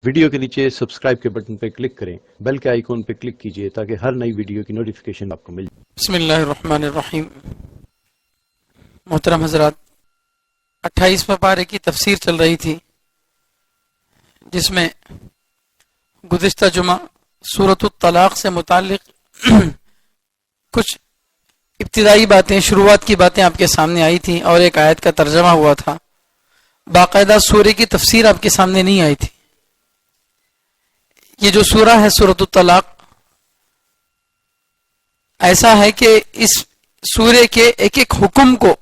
Video کے نیچے subscribe کے بٹن پہ کلک کریں، بیل کے آئیکن پہ کلک کیجئے تاکہ ہر نئی ویڈیو کی نوٹیفیکیشن آپ کو مل جائے۔ بسم اللہ الرحمن الرحیم۔ محترم حضرات، 28ویں پارے کی تفسیر چل رہی تھی، جس میں گزشتہ جمعہ سورۃ الطلاق سے متعلق کچھ ابتدائی باتیں، شروعات کی باتیں آپ کے سامنے آئی تھیں اور ایک آیت کا ترجمہ ہوا تھا۔ باقاعدہ سورہ کی تفسیر آپ کے سامنے نہیں آئی تھی۔ یہ جو سورہ ہے سورۃ الطلاق، ایسا ہے کہ اس سورہ کے ایک ایک حکم کو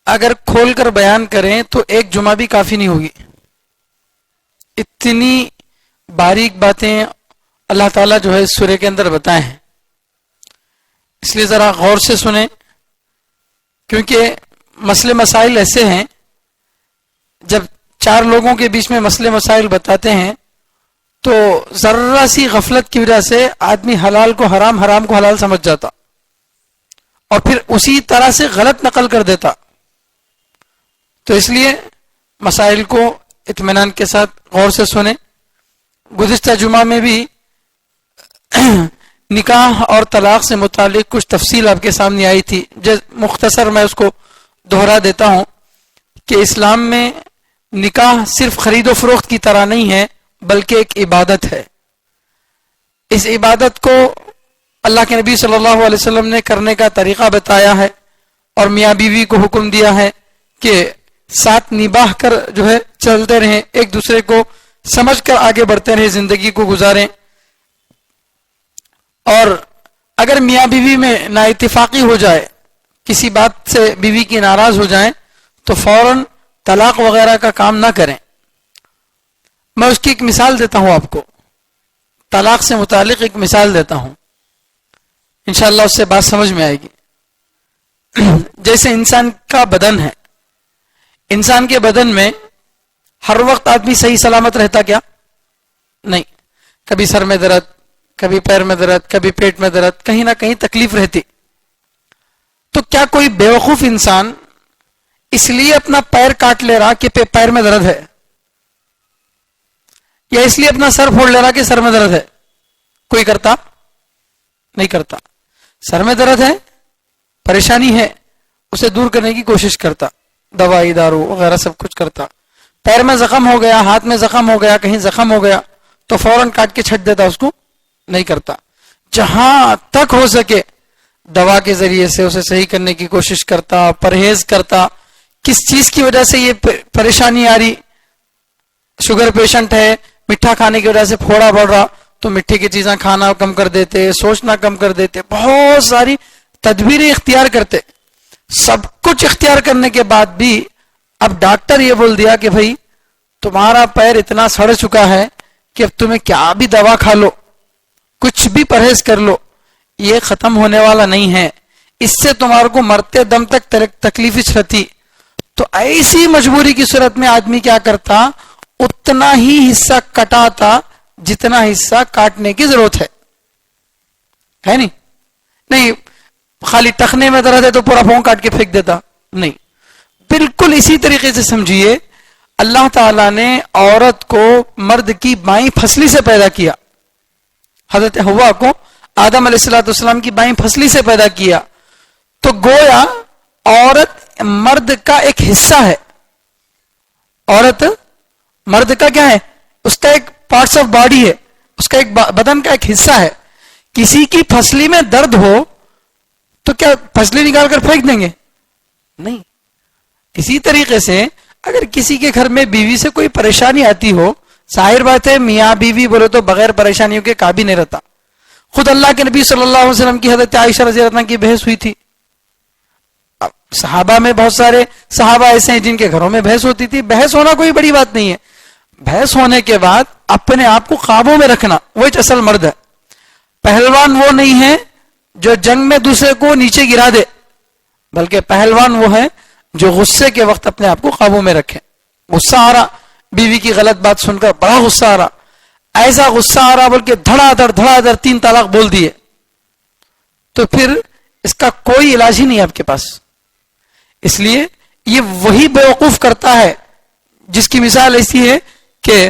اگر کھول کر بیان کریں تو ایک جمعہ بھی کافی نہیں ہوگی۔ اتنی باریک باتیں اللہ تعالیٰ جو ہے اس سورہ کے اندر بتائے ہیں، اس لیے ذرا غور سے سنیں، کیونکہ مسئلے مسائل ایسے ہیں جب چار لوگوں کے بیچ میں مسئلے مسائل بتاتے ہیں تو ذرا سی غفلت کی وجہ سے آدمی حلال کو حرام، حرام کو حلال سمجھ جاتا اور پھر اسی طرح سے غلط نقل کر دیتا۔ تو اس لیے مسائل کو اطمینان کے ساتھ غور سے سنیں۔ گزشتہ جمعہ میں بھی نکاح اور طلاق سے متعلق کچھ تفصیل آپ کے سامنے آئی تھی، مختصر میں اس کو دہرا دیتا ہوں کہ اسلام میں نکاح صرف خرید و فروخت کی طرح نہیں ہے، بلکہ ایک عبادت ہے۔ اس عبادت کو اللہ کے نبی صلی اللہ علیہ وسلم نے کرنے کا طریقہ بتایا ہے اور میاں بیوی کو حکم دیا ہے کہ ساتھ نباہ کر جو ہے چلتے رہیں، ایک دوسرے کو سمجھ کر آگے بڑھتے رہیں، زندگی کو گزاریں۔ اور اگر میاں بیوی میں نا اتفاقی ہو جائے، کسی بات سے بیوی کی ناراض ہو جائیں تو فوراً طلاق وغیرہ کا کام نہ کریں۔ میں اس کی ایک مثال دیتا ہوں آپ کو، طلاق سے متعلق ایک مثال دیتا ہوں، انشاءاللہ اس سے بات سمجھ میں آئے گی۔ جیسے انسان کا بدن ہے، انسان کے بدن میں ہر وقت آدمی صحیح سلامت رہتا کیا؟ نہیں، کبھی سر میں درد، کبھی پیر میں درد، کبھی پیٹ میں درد، کہیں نہ کہیں تکلیف رہتی۔ تو کیا کوئی بیوقوف انسان اس لیے اپنا پیر کاٹ لے رہا کہ پیر میں درد ہے، یا اس لیے اپنا سر پھوڑ لے رہا کہ سر میں درد ہے؟ کوئی کرتا نہیں کرتا۔ سر میں درد ہے، پریشانی ہے، اسے دور کرنے کی کوشش کرتا، دوائی دارو وغیرہ سب کچھ کرتا۔ پیر میں زخم ہو گیا، ہاتھ میں زخم ہو گیا، کہیں زخم ہو گیا تو فوراً کاٹ کے چھٹ دیتا، اس کو نہیں کرتا۔ جہاں تک ہو سکے دوا کے ذریعے سے اسے صحیح کرنے کی کوشش کرتا، پرہیز کرتا۔ کس چیز کی وجہ سے یہ پریشانی آ رہی؟ شوگر پیشنٹ ہے، میٹھا کھانے کی وجہ سے پھوڑا بڑھ رہا تو مٹھے کی چیزیں کھانا کم کر دیتے، سوچنا کم کر دیتے، بہت ساری تدبیریں اختیار کرتے۔ سب کچھ اختیار کرنے کے بعد بھی اب ڈاکٹر یہ بول دیا کہ بھائی تمہارا پیر اتنا سڑ چکا ہے کہ اب تمہیں کیا بھی دوا کھا لو، کچھ بھی پرہیز کر لو، یہ ختم ہونے والا نہیں ہے، اس سے تمہارے کو مرتے دم تک تکلیف رہتی۔ تو ایسی مجبوری کی صورت میں آدمی کیا کرتا؟ اتنا ہی حصہ کٹاتا جتنا حصہ کاٹنے کی ضرورت ہے نہیں خالی ٹخنے میں درد ہے تو پورا پاؤں کاٹ کے پھینک دیتا، نہیں۔ بالکل اسی طریقے سے سمجھیے، اللہ تعالیٰ نے عورت کو مرد کی بائیں پھسلی سے پیدا کیا، حضرت حوا کو آدم علیہ السلام کی بائیں پھسلی سے پیدا کیا، تو گویا عورت مرد کا ایک حصہ ہے۔ عورت مرد کا کیا ہے؟ اس کا ایک پارٹس آف باڈی ہے، اس کا ایک بدن کا ایک حصہ ہے۔ کسی کی پھسلی میں درد ہو تو کیا پھسلی نکال کر پھینک دیں گے؟ نہیں۔ اسی طریقے سے اگر کسی کے گھر میں بیوی سے کوئی پریشانی آتی ہو، ظاہر بات ہے میاں بیوی بولے تو بغیر پریشانیوں کے قابل نہیں رہتا۔ خود اللہ کے نبی صلی اللہ علیہ وسلم کی حضرت عائشہ رضی اللہ عنہا کی بحث ہوئی تھی۔ صحابہ میں بہت سارے صحابہ ایسے ہیں جن کے گھروں میں بحث ہوتی تھی۔ بحث ہونا کوئی بڑی بات نہیں ہے، بحث ہونے کے بعد اپنے آپ کو قابو میں رکھنا، وہ اصل مرد ہے۔ پہلوان وہ نہیں ہے جو جنگ میں دوسرے کو نیچے گرا دے، بلکہ پہلوان وہ ہے جو غصے کے وقت اپنے آپ کو قابو میں رکھے۔ غصہ آ رہا، بیوی کی غلط بات سن کر بڑا غصہ آ رہا، ایسا غصہ آ رہا بلکہ دھڑا دھڑ 3 طلاق بول دیے، تو پھر اس کا کوئی علاج ہی نہیں ہے آپ کے پاس۔ اس لیے یہ وہی بیوقوف کرتا ہے جس کی مثال ایسی ہے کہ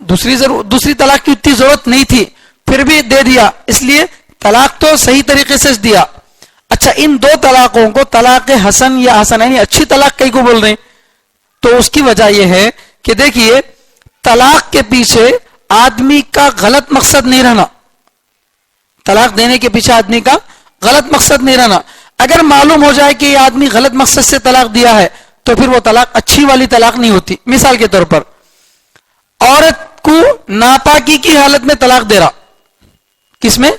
دوسری طلاق کی اتنی ضرورت نہیں تھی پھر بھی دے دیا, اس لیے طلاق تو صحیح طریقے سے دیا. اچھا ان دو طلاقوں کو طلاق حسن یا حسنین اچھی طلاق کئی کو بول رہے ہیں؟ تو اس کی وجہ یہ ہے کہ دیکھیے طلاق کے پیچھے آدمی کا غلط مقصد نہیں رہنا, طلاق دینے کے پیچھے آدمی کا غلط مقصد نہیں رہنا. اگر معلوم ہو جائے کہ یہ آدمی غلط مقصد سے طلاق دیا ہے تو پھر وہ طلاق اچھی والی طلاق نہیں ہوتی. مثال کے طور پر عورت کو ناپاکی کی حالت میں طلاق دے رہا, کس میں؟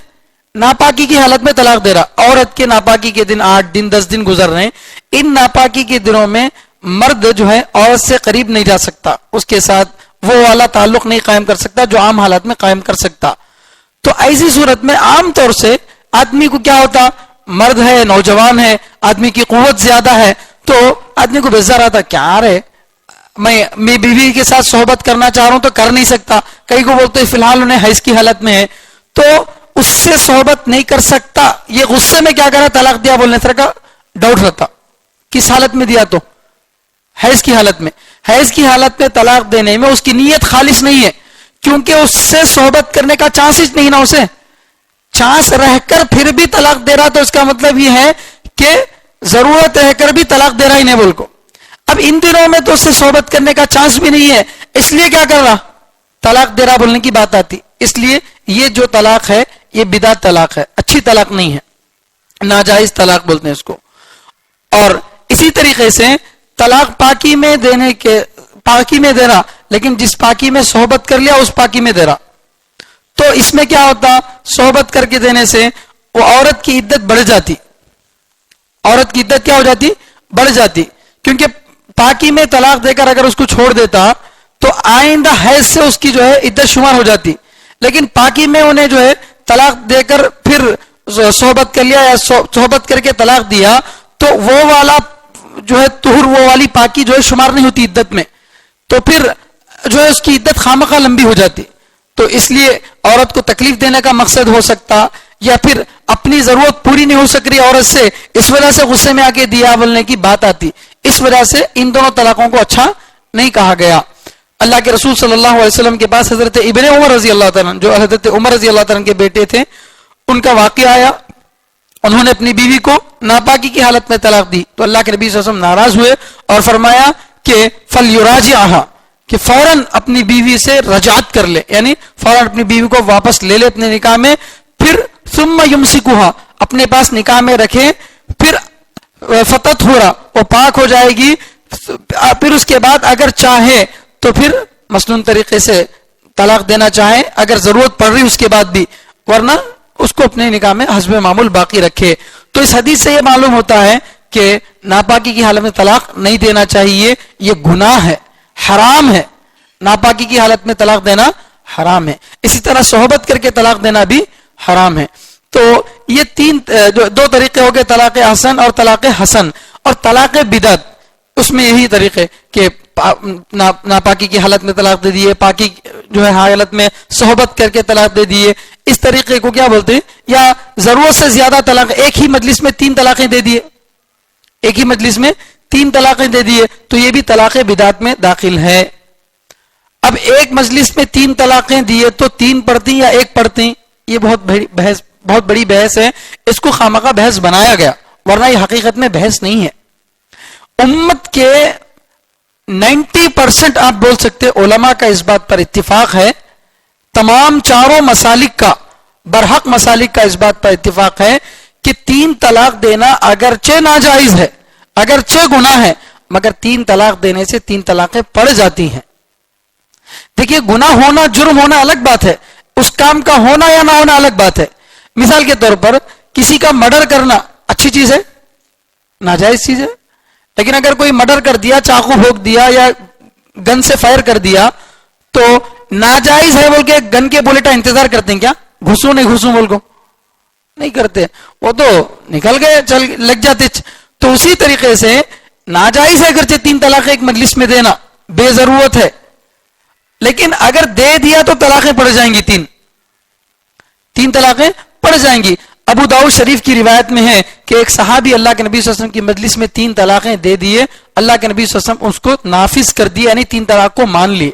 ناپاکی کی حالت میں طلاق دے رہا. عورت کے ناپاکی کے دن 8 دن 10 دن گزر رہے ہیں, ان ناپاکی کے دنوں میں مرد جو ہے عورت سے قریب نہیں جا سکتا, اس کے ساتھ وہ والا تعلق نہیں قائم کر سکتا جو عام حالات میں قائم کر سکتا. تو ایسی صورت میں عام طور سے آدمی کو کیا ہوتا, مرد ہے, نوجوان ہے, آدمی کی قوت زیادہ ہے, تو آدمی کو بیزار آتا, کیا رہے میں بیوی کے ساتھ صحبت کرنا چاہ رہا ہوں تو کر نہیں سکتا. کئی کو بولتے فی الحال انہیں حیض کی حالت میں ہے تو اس سے صحبت نہیں کر سکتا. یہ غصے میں کیا کرا, طلاق دیا بولنے طرح کا ڈاؤٹ رہتا. کس حالت میں دیا؟ تو حیض کی حالت میں. حیض کی حالت میں طلاق دینے میں اس کی نیت خالص نہیں ہے, کیونکہ اس سے صحبت کرنے کا چانس ہی نہیں نا, اسے چانس رہ کر پھر بھی طلاق دے رہا, تو اس کا مطلب یہ ہے کہ ضرورت رہ کر بھی طلاق دے رہا ہی نہیں بول کو. اب ان دنوں میں تو اس سے صحبت کرنے کا چانس بھی نہیں ہے, اس لیے کیا کر رہا, طلاق دے رہا بولنے کی بات آتی. اس لیے یہ جو طلاق ہے یہ بدعت طلاق ہے, اچھی طلاق نہیں ہے, ناجائز طلاق بولتے ہیں اس کو. اور اسی طریقے سے طلاق پاکی میں دینے کے, پاکی میں دے رہا لیکن جس پاکی میں صحبت کر لیا اس پاکی میں دے رہا, تو اس میں کیا ہوتا, صحبت کر کے دینے سے وہ عورت کی عدت بڑھ جاتی. عورت کی عدت کیا ہو جاتی, بڑھ جاتی, کیونکہ پاکی میں طلاق دے کر اگر اس کو چھوڑ دیتا تو آئندہ حیض سے اس کی جو ہے عدت شمار ہو جاتی. لیکن پاکی میں انہیں جو ہے طلاق دے کر پھر صحبت کر لیا یا صحبت کر کے طلاق دیا تو وہ والا جو ہے طہر, وہ والی پاکی جو ہے شمار نہیں ہوتی عدت میں, تو پھر جو ہے اس کی عدت خامخواہ لمبی ہو جاتی. تو اس لیے عورت کو تکلیف دینے کا مقصد ہو سکتا, یا پھر اپنی ضرورت پوری نہیں ہو سک رہی عورت سے, اس وجہ سے غصے میں آ کے دیا بولنے کی بات آتی. اس وجہ سے ان دونوں طلاقوں کو اچھا نہیں کہا گیا. اللہ کے رسول صلی اللہ علیہ وسلم کے پاس حضرت ابن عمر رضی اللہ تعالیٰ, جو حضرت عمر رضی اللہ تعالیٰ کے بیٹے تھے, ان کا واقعہ آیا. انہوں نے اپنی بیوی کو ناپاکی کی حالت میں طلاق دی تو اللہ کے نبی صلی اللہ علیہ وسلم ناراض ہوئے اور فرمایا کہ فلیراجعها, کہ فوراً اپنی بیوی سے رجعت کر لے, یعنی فوراً اپنی بیوی کو واپس لے لے اپنے نکاح میں, پھر ثم یمسکها, اپنے پاس نکاح میں رکھے, پھر فتطہر, وہ پاک ہو جائے گی, پھر اس کے بعد اگر چاہے تو پھر مسنون طریقے سے طلاق دینا چاہے اگر ضرورت پڑ رہی اس کے بعد بھی, ورنہ اس کو اپنے نکاح میں حسب معمول باقی رکھے. تو اس حدیث سے یہ معلوم ہوتا ہے کہ ناپاکی کی حالت میں طلاق نہیں دینا چاہیے, یہ گناہ ہے, حرام ہے. ناپاکی کی حالت میں طلاق دینا حرام ہے. اسی طرح صحبت کر کے طلاق دینا بھی حرام ہے. تو یہ دو طریقے ہو گئے, طلاق حسن اور طلاق حسن. اور طلاق بدعت, اس میں یہی طریقے کہ ناپاکی کی حالت میں طلاق دے دیے, پاکی جو ہے حالت میں صحبت کر کے طلاق دے دیے, اس طریقے کو کیا بولتے ہیں, یا ضرورت سے زیادہ طلاق, ایک ہی مجلس میں 3 طلاقیں دے دیے, ایک ہی مجلس میں 3 طلاقیں دے دیے, تو یہ بھی طلاق بدعت میں داخل ہے. اب ایک مجلس میں 3 طلاقیں دیے تو 3 پڑھتی یا 1 پڑھتی, یہ بہت بڑی بحث ہے. اس کو خامخواہ بحث بنایا گیا, ورنہ یہ حقیقت میں بحث نہیں ہے. امت کے 90% آپ بول سکتے علماء کا اس بات پر اتفاق ہے, تمام چاروں مسالک کا, برحق مسالک کا اس بات پر اتفاق ہے کہ 3 طلاق دینا اگرچہ ناجائز ہے, اگرچہ گناہ ہے, مگر 3 طلاق دینے سے 3 طلاقیں پڑ جاتی ہیں. دیکھیے گناہ ہونا, جرم ہونا الگ بات ہے, اس کام کا ہونا یا نہ ہونا الگ بات ہے. مثال کے طور پر کسی کا مرڈر کرنا اچھی چیز ہے, ناجائز چیز ہے. لیکن اگر کوئی مرڈر کر دیا, چاقو بھونک دیا یا گن سے فائر کر دیا تو ناجائز ہے بول کے گن کے بولے کا انتظار کرتے ہیں کیا, گھسوں نہیں گھسوں بول کو نہیں کرتے, وہ تو نکل گئے, چل لگ جاتے. تو اسی طریقے سے ناجائز ہے اگرچہ 3 طلاقیں ایک مجلس میں دینا, بے ضرورت ہے, لیکن اگر دے دیا تو طلاقیں پڑ جائیں گی, 3 طلاقیں پڑ جائیں گی. ابو داؤد شریف کی روایت میں ہے کہ ایک صحابی اللہ کے نبی صلی اللہ علیہ وسلم کی مجلس میں 3 طلاقیں دے دیے, اللہ کے نبی صلی اللہ علیہ وسلم اس کو نافذ کر دیا, یعنی 3 طلاق کو مان لیے.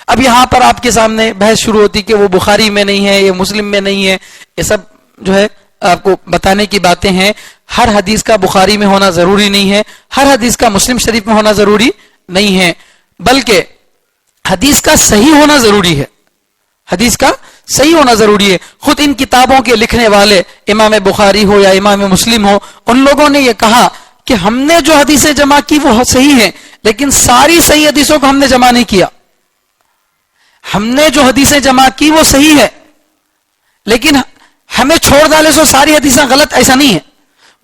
اب یہاں پر آپ کے سامنے بحث شروع ہوتی کہ وہ بخاری میں نہیں ہے، یہ مسلم میں نہیں ہے، یہ سب جو ہے آپ کو بتانے کی باتیں ہیں. ہر حدیث کا بخاری میں ہونا ضروری نہیں ہے، ہر حدیث کا مسلم شریف میں ہونا ضروری نہیں ہے، بلکہ حدیث کا صحیح ہونا ضروری ہے. حدیث کا صحیح ہونا ضروری ہے. خود ان کتابوں کے لکھنے والے امام بخاری ہو یا امام مسلم ہو، ان لوگوں نے یہ کہا کہ ہم نے جو حدیثیں جمع کی وہ صحیح ہیں، لیکن ساری صحیح حدیثوں کو ہم نے جمع نہیں کیا. ہم نے جو حدیثیں جمع کی وہ صحیح ہے، لیکن ہمیں چھوڑ ڈالے سو ساری حدیثیں غلط، ایسا نہیں ہے.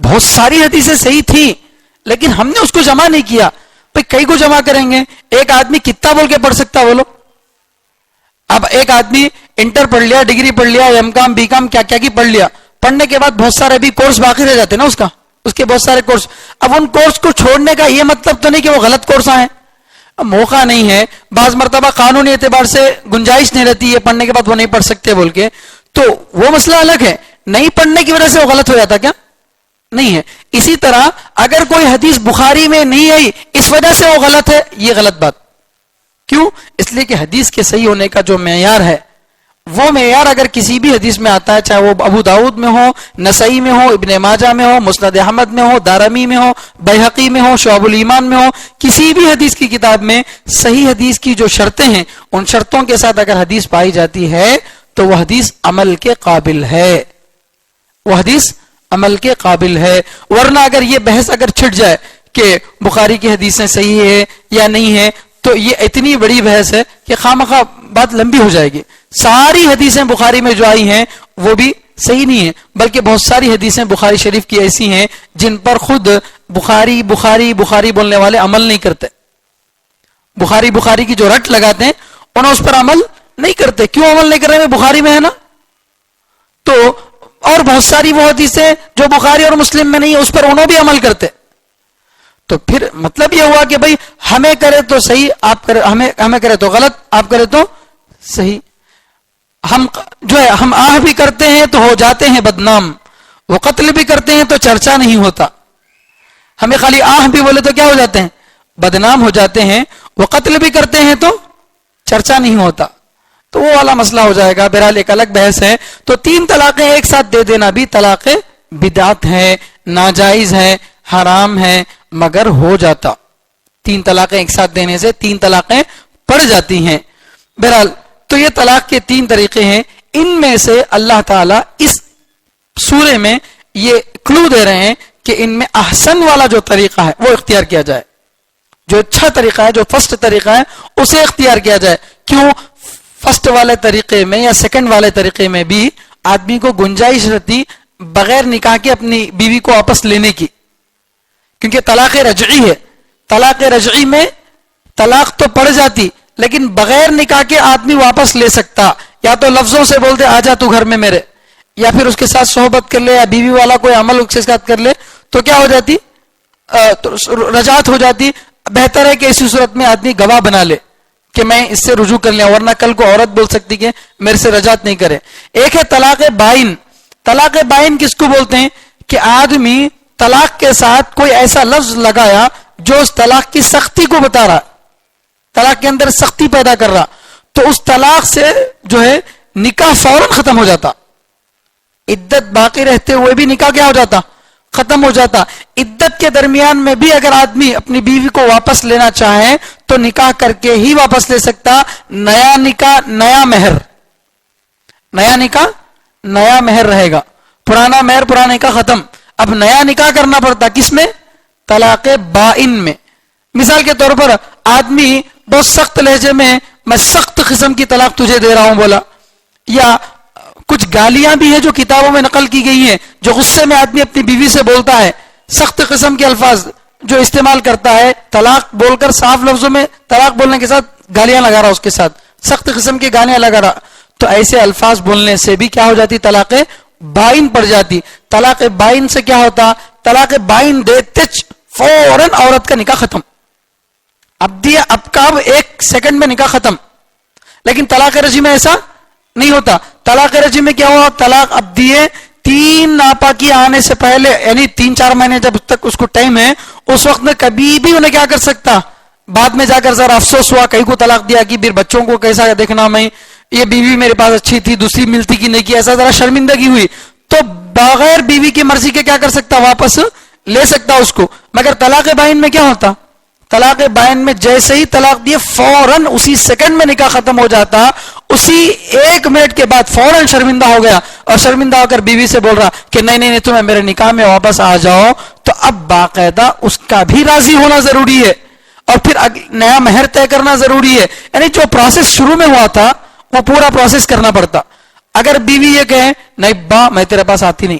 بہت ساری حدیثیں صحیح تھیں لیکن ہم نے اس کو جمع نہیں کیا. بھئی کئی کو جمع کریں گے؟ ایک آدمی کتنا بول کے پڑھ سکتا بولو؟ اب ایک آدمی انٹر پڑھ لیا، ڈگری پڑھ لیا، ایم کام بی کام کیا کیا کی پڑھ لیا، پڑھنے کے بعد بہت سارے بھی کورس باقی رہ جاتے نا اس کے بہت سارے کورس. اب ان کورس کو چھوڑنے کا یہ مطلب تو نہیں کہ وہ غلط کورس ہیں. موقع نہیں ہے، بعض مرتبہ قانونی اعتبار سے گنجائش نہیں رہتی ہے پڑھنے کے بعد وہ نہیں پڑھ سکتے بول کے، تو وہ مسئلہ الگ ہے. نہیں پڑھنے کی وجہ سے وہ غلط ہو جاتا کیا؟ نہیں ہے. اسی طرح اگر کوئی حدیث بخاری میں نہیں آئی اس وجہ سے وہ غلط ہے، یہ غلط بات. کیوں؟ اس لیے کہ حدیث کے صحیح ہونے کا جو معیار ہے وہ معیار اگر کسی بھی حدیث میں آتا ہے، چاہے وہ ابو داؤد میں ہو، نسائی میں ہو، ابن ماجہ میں ہو، مسند احمد میں ہو، دارمی میں ہو، بیہقی میں ہو، شعب الایمان میں ہو، کسی بھی حدیث کی کتاب میں صحیح حدیث کی جو شرطیں ہیں ان شرطوں کے ساتھ اگر حدیث پائی جاتی ہے تو وہ حدیث عمل کے قابل ہے. وہ حدیث عمل کے قابل ہے. ورنہ اگر یہ بحث اگر چھٹ جائے کہ بخاری کی حدیثیں صحیح ہے یا نہیں ہے تو یہ اتنی بڑی بحث ہے کہ خامخواہ بات لمبی ہو جائے گی. ساری حدیثیں بخاری میں جو آئی ہیں وہ بھی صحیح نہیں ہیں، بلکہ بہت ساری حدیثیں بخاری شریف کی ایسی ہیں جن پر خود بخاری بخاری بخاری بولنے والے عمل نہیں کرتے. بخاری بخاری کی جو رٹ لگاتے ہیں انہوں اس پر عمل نہیں کرتے. کیوں عمل نہیں کر رہے ہیں؟ بخاری میں ہے نا. تو اور بہت ساری وہ حدیثیں جو بخاری اور مسلم میں نہیں ہے اس پر انہوں بھی عمل کرتے. تو پھر مطلب یہ ہوا کہ بھئی ہمیں کرے تو صحیح، آپ کرے ہمیں کرے تو غلط، آپ کرے تو صحیح. ہم جو ہے ہم آہ بھی کرتے ہیں تو ہو جاتے ہیں بدنام، وہ قتل بھی کرتے ہیں تو چرچا نہیں ہوتا. ہمیں خالی آہ بھی بولے تو کیا ہو جاتے ہیں؟ بدنام ہو جاتے ہیں. وہ قتل بھی کرتے ہیں تو چرچا نہیں ہوتا. تو وہ والا مسئلہ ہو جائے گا. بہرحال ایک الگ بحث ہے. تو 3 طلاقیں ایک ساتھ دے دینا بھی طلاق بدعت ہے، ناجائز ہے، حرام ہے، مگر ہو جاتا. 3 طلاقیں ایک ساتھ دینے سے 3 طلاقیں پڑ جاتی ہیں. بہرحال تو یہ طلاق کے 3 طریقے ہیں. ان میں سے اللہ تعالیٰ اس سورے میں یہ کلو دے رہے ہیں کہ ان میں احسن والا جو طریقہ ہے وہ اختیار کیا جائے. جو اچھا طریقہ ہے، جو فرسٹ طریقہ ہے اسے اختیار کیا جائے. کیوں؟ فرسٹ والے طریقے میں یا سیکنڈ والے طریقے میں بھی آدمی کو گنجائش رہتی بغیر نکاح کے اپنی بیوی کو واپس لینے کی، کیونکہ طلاق رجعی ہے. طلاق رجعی میں طلاق تو پڑ جاتی لیکن بغیر نکاح کے آدمی واپس لے سکتا. یا تو لفظوں سے بولتے آ جا تو گھر میں میرے، یا پھر اس کے ساتھ صحبت کر لے یا بیوی والا کوئی عمل اس کے ساتھ کر لے تو کیا ہو جاتی؟ رجعت ہو جاتی. بہتر ہے کہ اسی صورت میں آدمی گواہ بنا لے کہ میں اس سے رجوع کر لیا، ورنہ کل کو عورت بول سکتی کہ میرے سے رجعت نہیں کرے. ایک ہے طلاق بائن. طلاق بائن کس کو بولتے ہیں؟ کہ آدمی طلاق کے ساتھ کوئی ایسا لفظ لگایا جو اس طلاق کی سختی کو بتا رہا، طلاق کے اندر سختی پیدا کر رہا، تو اس طلاق سے جو ہے نکاح فوراً ختم ہو جاتا. عدت باقی رہتے ہوئے بھی نکاح کیا ہو جاتا؟ ختم ہو جاتا. عدت کے درمیان میں بھی اگر آدمی اپنی بیوی کو واپس لینا چاہے تو نکاح کر کے ہی واپس لے سکتا. نیا نکاح نیا مہر، نیا نکاح نیا مہر رہے گا. پرانا مہر پرانا نکاح ختم. اب نیا نکاح کرنا پڑتا. کس میں؟ طلاق بائن میں. مثال کے طور پر آدمی بہت سخت لہجے میں سخت قسم کی طلاق تجھے دے رہا ہوں بولا، یا کچھ گالیاں بھی ہیں جو کتابوں میں نقل کی گئی ہیں جو غصے میں آدمی اپنی بیوی سے بولتا ہے، سخت قسم کے الفاظ جو استعمال کرتا ہے، طلاق بول کر صاف لفظوں میں طلاق بولنے کے ساتھ گالیاں لگا رہا، اس کے ساتھ سخت قسم کی گالیاں لگا رہا، تو ایسے الفاظ بولنے سے بھی کیا ہو جاتی؟ طلاق بائن پڑ جاتی. طلاق بائن سے کیا ہوتا؟ طلاق بائن دیتے فوراً عورت کا نکاح ختم. اب دیا اب کا 1 سیکنڈ میں نکاح ختم. لیکن طلاق رجعی میں ایسا نہیں ہوتا. طلاق رجعی میں کیا ہوا؟ طلاق اب دیے 3 ناپاکی آنے سے پہلے، یعنی 3-4 مہینے جب تک اس کو ٹائم ہے اس وقت میں کبھی بھی انہیں کیا کر سکتا؟ بعد میں جا کر ذرا افسوس ہوا, کئی کو طلاق دیا کہ پھر بچوں کو کیسا دیکھنا, میں یہ بیوی میرے پاس اچھی تھی, دوسری ملتی کہ نہیں کی, ایسا ذرا شرمندگی ہوئی, تو بغیر بیوی کی مرضی کے کیا کر سکتا, واپس لے سکتا اس کو. مگر طلاق بائن میں کیا ہوتا, طلاق بائن میں جیسے ہی طلاق دیے فوراً اسی سیکنڈ میں نکاح ختم ہو جاتا, اسی 1 منٹ کے بعد فوراً شرمندہ ہو گیا اور شرمندہ ہو کر بیوی سے بول رہا کہ نہیں نہیں نہیں تمہیں میرے نکاح میں واپس آ جاؤ, تو اب باقاعدہ اس کا بھی راضی ہونا ضروری ہے اور پھر نیا مہر طے کرنا ضروری ہے. یعنی جو پروسیس شروع میں ہوا تھا وہ پورا پروسیس کرنا پڑتا. اگر بیوی یہ کہے نہیں با میں تیرے پاس آتی نہیں,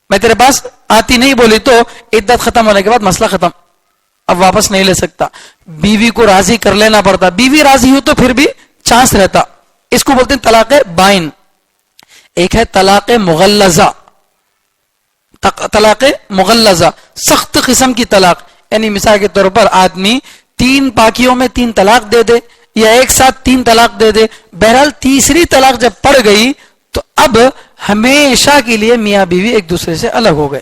میں تیرے پاس آتی نہیں بولی, تو عدت ختم ہونے کے بعد مسئلہ ختم, اب واپس نہیں لے سکتا. بیوی کو راضی کر لینا پڑتا, بیوی راضی ہو تو پھر بھی چانس رہتا. اس کو بولتے ہیں طلاق بائن. ایک ہے طلاق مغلظہ, طلاق مغلظہ سخت قسم کی طلاق, یعنی مثال کے طور پر آدمی 3 پاکیوں میں 3 طلاق دے دے یا ایک ساتھ 3 طلاق دے دے, بہرحال تیسری طلاق جب پڑ گئی تو اب ہمیشہ کے لیے میاں بیوی ایک دوسرے سے الگ ہو گئے.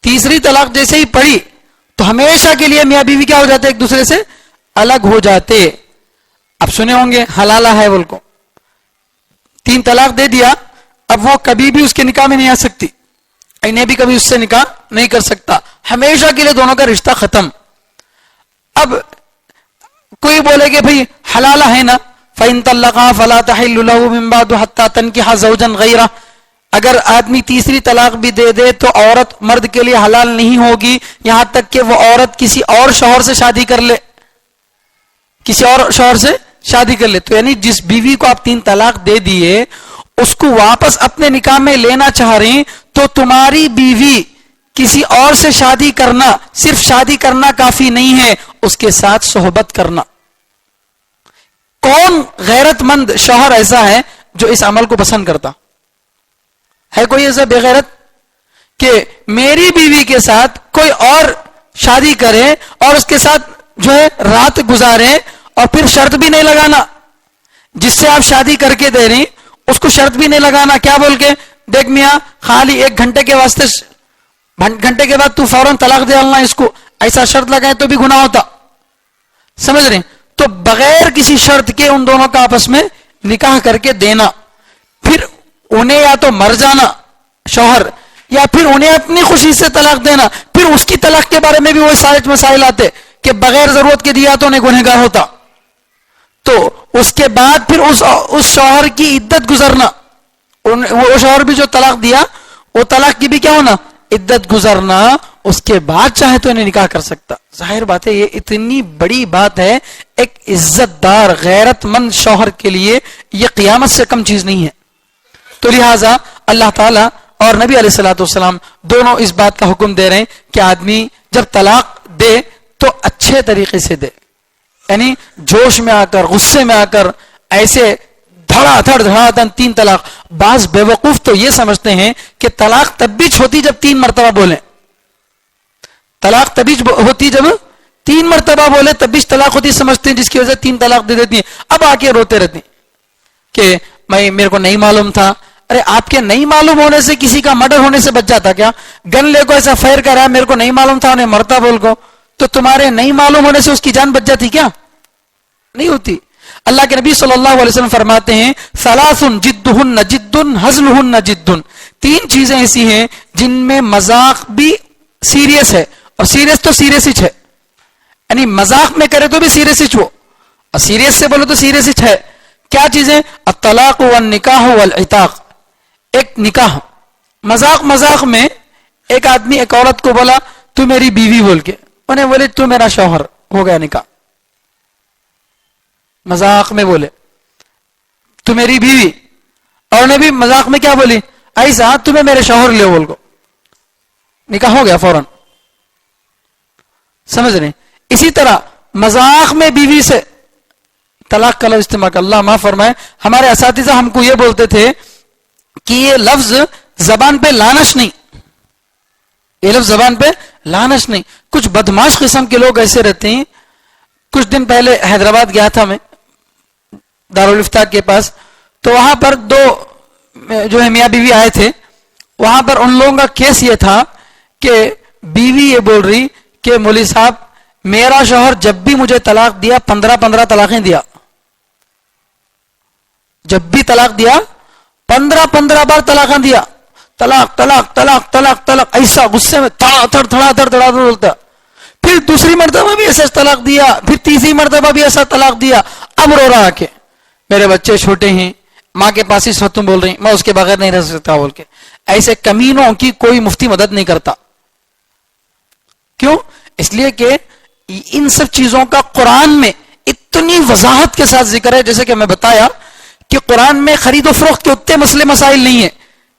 تیسری طلاق جیسے ہی پڑی تو ہمیشہ کے لیے میاں بیوی کیا ہو جاتے, ایک دوسرے سے الگ ہو جاتے. اب سنے ہوں گے حلالہ ہے بول کو, 3 طلاق دے دیا, اب وہ کبھی بھی اس کے نکاح میں نہیں آ سکتی, انہیں بھی کبھی اس سے نکاح نہیں کر سکتا, ہمیشہ کے لیے دونوں کا رشتہ ختم. اب کوئی بولے کہ بھئی حلالہ ہے نا, فَإِن طَلَّقَهَا فَلَا تَحِلُّ لَهُ مِن بَعْدُ حَتَّى تَنكِحَ زَوْجًا غَيْرَهُ. اگر آدمی تیسری طلاق بھی دے دے تو عورت مرد کے لیے حلال نہیں ہوگی یہاں تک کہ وہ عورت کسی اور شوہر سے شادی کر لے, کسی اور شوہر سے شادی کر لے. تو یعنی جس بیوی کو آپ 3 طلاق دے دیے اس کو واپس اپنے نکاح میں لینا چاہ رہی, تو تمہاری بیوی کسی اور سے شادی کرنا, صرف شادی کرنا کافی نہیں ہے, اس کے ساتھ صحبت کرنا. کون غیرت مند شوہر ایسا ہے جو اس عمل کو پسند کرتا ہے؟ کوئی ایسا بے غیرت کہ میری بیوی کے ساتھ کوئی اور شادی کرے اور اس کے ساتھ جو ہے رات گزارے اور پھر شرط بھی نہیں لگانا, جس سے آپ شادی کر کے دے رہی اس کو شرط بھی نہیں لگانا, کیا بول کے دیکھ میاں خالی 1 گھنٹے کے واسطے, گھنٹے کے بعد تو فوراً طلاق دے ڈالنا اس کو, ایسا شرط لگائے تو بھی گناہ ہوتا. سمجھ رہے؟ تو بغیر کسی شرط کے ان دونوں کا آپس میں نکاح کر کے دینا, پھر انہیں یا تو مر جانا شوہر یا پھر انہیں اپنی خوشی سے طلاق دینا, پھر اس کی طلاق کے بارے میں بھی وہ سارے مسائل آتے کہ بغیر ضرورت کے دیا تو انہیں گنہگار ہوتا. تو اس کے بعد پھر اس شوہر کی عدت گزرنا, وہ شوہر بھی جو طلاق دیا وہ طلاق کی بھی کیا ہونا, عدت گزرنا, اس کے بعد چاہے تو انہیں نکاح کر سکتا. ظاہر بات ہے یہ اتنی بڑی بات ہے, ایک عزت دار غیرت مند شوہر کے لیے یہ قیامت سے کم چیز نہیں ہے. تو لہٰذا اللہ تعالیٰ اور نبی علیہ الصلوۃ والسلام دونوں اس بات کا حکم دے رہے ہیں کہ آدمی جب طلاق دے تو اچھے طریقے سے دے, یعنی جوش میں آ کر, غصے میں آ کر ایسے دھڑا دھڑ 3 طلاق. بعض بیوقوف تو یہ سمجھتے ہیں کہ طلاق تب بھی ہوتی جب 3 مرتبہ بولیں, طلاق تبھی ہوتی جب 3 مرتبہ بولے تب بھی طلاق ہوتی سمجھتے ہیں, جس کی وجہ سے 3 طلاق دے دیتی ہیں. اب آ کے روتے رہتے ہیں کہ میرے کو نہیں معلوم تھا. ارے آپ کے نہیں معلوم ہونے سے کسی کا مرڈر ہونے سے بچ جاتا کیا؟ گن لے کو ایسا فائر کر رہا ہے, میرے کو نہیں معلوم تھا, انہیں مرتا بول کو, تو تمہارے نہیں معلوم ہونے سے اس کی جان بچ جاتی کیا؟ نہیں ہوتی. اللہ کے نبی صلی اللہ علیہ وسلم فرماتے ہیں ثلاث جدہن جد ہزلہن جد. 3 چیزیں ایسی ہیں جن میں مذاق بھی سیریس ہے, اور سیریس تو سیریس ہی ہے, یعنی مذاق میں کرے تو بھی سیریس ہی ہو اور سیریس سے بولو تو سیریس ہی ہے. کیا چیزیں؟ الطلاق والنکاح والعتاق. ایک نکاح, مذاق میں ایک آدمی ایک عورت کو بولا تو میری بیوی بول کے, انہیں بولے تو میرا شوہر, ہو گیا نکاح. مذاق میں بولے تو میری بیوی, اور انہیں بھی مذاق میں کیا بولی ایسا تمہیں میرے شوہر لے بول کو, نکاح ہو گیا فوراً. سمجھ رہے؟ اسی طرح مذاق میں بیوی سے طلاق کا لفظ استعمال کر, اللہ معاف فرمائے, ہمارے اساتذہ ہم کو یہ بولتے تھے کہ یہ لفظ زبان پہ لانش نہیں, یہ لفظ زبان پہ لانش نہیں. کچھ بدماش قسم کے لوگ ایسے رہتے ہیں. کچھ دن پہلے حیدرآباد گیا تھا میں دارالفتاح کے پاس, تو وہاں پر 2 جو ہے میاں بیوی آئے تھے. وہاں پر ان لوگوں کا کیس یہ تھا کہ بیوی یہ بول رہی کہ مولوی صاحب میرا شوہر جب بھی مجھے طلاق دیا 15 طلاقیں دیا, جب بھی طلاق دیا 15 بار طلاقیں دیا, طلاق طلاق طلاق طلاق طلاق, ایسا غصے میں تھڑا بولتا. پھر دوسری مرتبہ بھی ایسا طلاق دیا, پھر تیسری مرتبہ بھی ایسا طلاق دیا. اب رو رہا کہ میرے بچے چھوٹے ہیں, ماں کے پاس اس وقت تم بول رہی میں اس کے بغیر نہیں رہ سکتا بول کے. ایسے کمینوں کی کوئی مفتی مدد نہیں کرتا. کیوں؟ اس لیے کہ ان سب چیزوں کا قرآن میں اتنی وضاحت کے ساتھ ذکر ہے. جیسے کہ میں بتایا کہ قرآن میں خرید و فروخت کے اتنے مسئلے مسائل نہیں ہیں,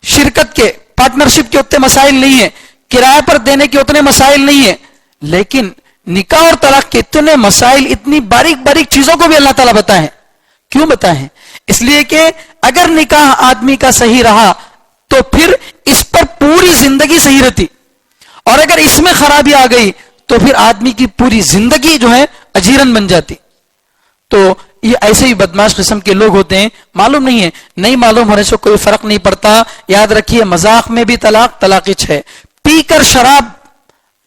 شرکت کے پارٹنرشپ کے اتنے مسائل نہیں ہیں, کرائے پر دینے کے اتنے مسائل نہیں ہیں, لیکن نکاح اور طلاق کے اتنے مسائل, اتنی باریک باریک چیزوں کو بھی اللہ تعالیٰ بتائے. کیوں بتائے ہیں؟ اس لیے کہ اگر نکاح آدمی کا صحیح رہا تو پھر اس پر پوری زندگی صحیح رہتی, اور اگر اس میں خرابی آ گئی تو پھر آدمی کی پوری زندگی جو ہے اجیرن بن جاتی. تو یہ ایسے ہی بدماش قسم کے لوگ ہوتے ہیں, معلوم نہیں ہے, نہیں معلوم ہونے سے کوئی فرق نہیں پڑتا. یاد رکھیے مذاق میں بھی طلاق 6. پی کر شراب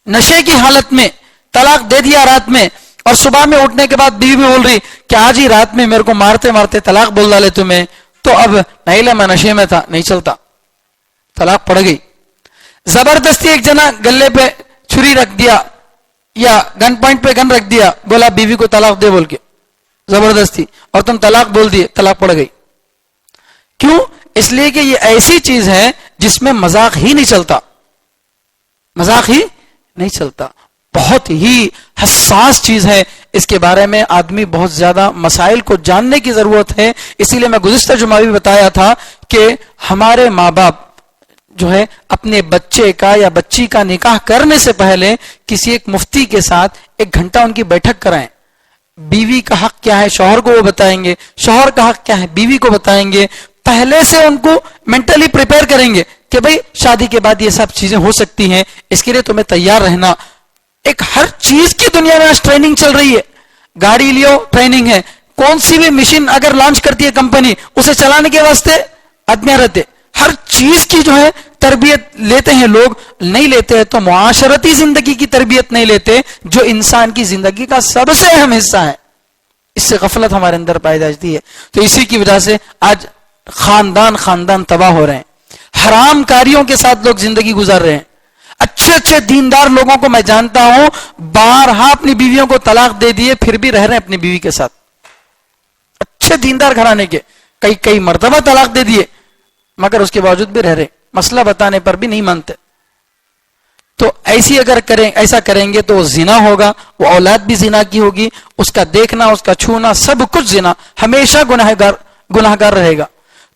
نشے کی حالت میں طلاق دے دیا رات میں, اور صبح میں اٹھنے کے بعد بیوی بول رہی کہ آج ہی رات میں میرے کو مارتے مارتے طلاق بول ڈالے تمہیں, تو اب نہیں میں نشے میں تھا, نہیں چلتا, طلاق پڑ گئی. زبردستی ایک جنا گلے پہ چھری رکھ دیا یا گن پوائنٹ پہ گن رکھ دیا, بولا بیوی کو طلاق دے بول کے زبردستی, اور تم طلاق بول دیے, طلاق پڑ گئی. کیوں؟ اس لیے کہ یہ ایسی چیز ہے جس میں مذاق ہی نہیں چلتا, مذاق ہی نہیں چلتا. بہت ہی حساس چیز ہے, اس کے بارے میں آدمی بہت زیادہ مسائل کو جاننے کی ضرورت ہے. اسی لیے میں گزشتہ جمعہ بھی بتایا تھا کہ ہمارے ماں باپ جو ہے اپنے بچے کا یا بچی کا نکاح کرنے سے پہلے کسی ایک مفتی کے ساتھ 1 گھنٹہ ان کی بیٹھک کرائیں. بیوی کا حق کیا ہے شوہر کو وہ بتائیں گے, شوہر کا حق کیا ہے بیوی کو بتائیں گے. پہلے سے ان کو مینٹلی پریپئر کریں گے کہ بھئی شادی کے بعد یہ سب چیزیں ہو سکتی ہیں, اس کے لیے تمہیں تیار رہنا. ایک ہر چیز کی دنیا میں آج ٹریننگ چل رہی ہے. گاڑی لیو ٹریننگ ہے, کون سی بھی مشین اگر لانچ کرتی ہے کمپنی, اسے چلانے کے واسطے آدمی رہتے. ہر چیز کی جو ہے تربیت لیتے ہیں لوگ. نہیں لیتے ہیں تو معاشرتی زندگی کی تربیت نہیں لیتے, جو انسان کی زندگی کا سب سے اہم حصہ ہے. اس سے غفلت ہمارے اندر پائی جاتی ہے. تو اسی کی وجہ سے آج خاندان تباہ ہو رہے ہیں, حرام کاریوں کے ساتھ لوگ زندگی گزار رہے ہیں. اچھے دیندار لوگوں کو میں جانتا ہوں, بارہا اپنی بیویوں کو طلاق دے دیے, پھر بھی رہ رہے ہیں اپنی بیوی کے ساتھ. اچھے دیندار گھرانے کے کئی مرتبہ طلاق دے دیے, مگر اس کے باوجود بھی رہ رہے, مسئلہ بتانے پر بھی نہیں مانتے. تو ایسا کریں گے تو وہ زنا ہوگا, وہ اولاد بھی زنا کی ہوگی, اس کا دیکھنا, اس کا چھونا, سب کچھ زنا, ہمیشہ گناہگار رہے گا.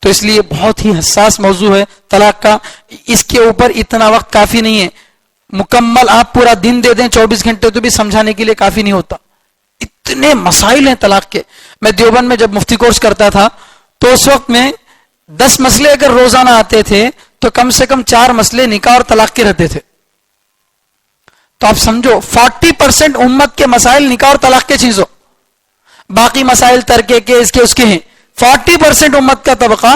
تو اس لیے بہت ہی حساس موضوع ہے طلاق کا. اس کے اوپر اتنا وقت کافی نہیں ہے, مکمل آپ پورا دن دے دیں 24 گھنٹے تو بھی سمجھانے کے لیے کافی نہیں ہوتا. اتنے مسائل ہیں طلاق کے. میں دیوبند میں جب مفتی کورس کرتا تھا تو اس وقت میں 10 مسئلے اگر روزانہ آتے تھے تو کم سے کم 4 مسئلے نکاح اور طلاق کے رہتے تھے. تو آپ سمجھو 40% امت کے مسائل نکاح اور طلاق کے چیزوں, باقی مسائل ترکے کے اس کے ہیں. 40% امت کا طبقہ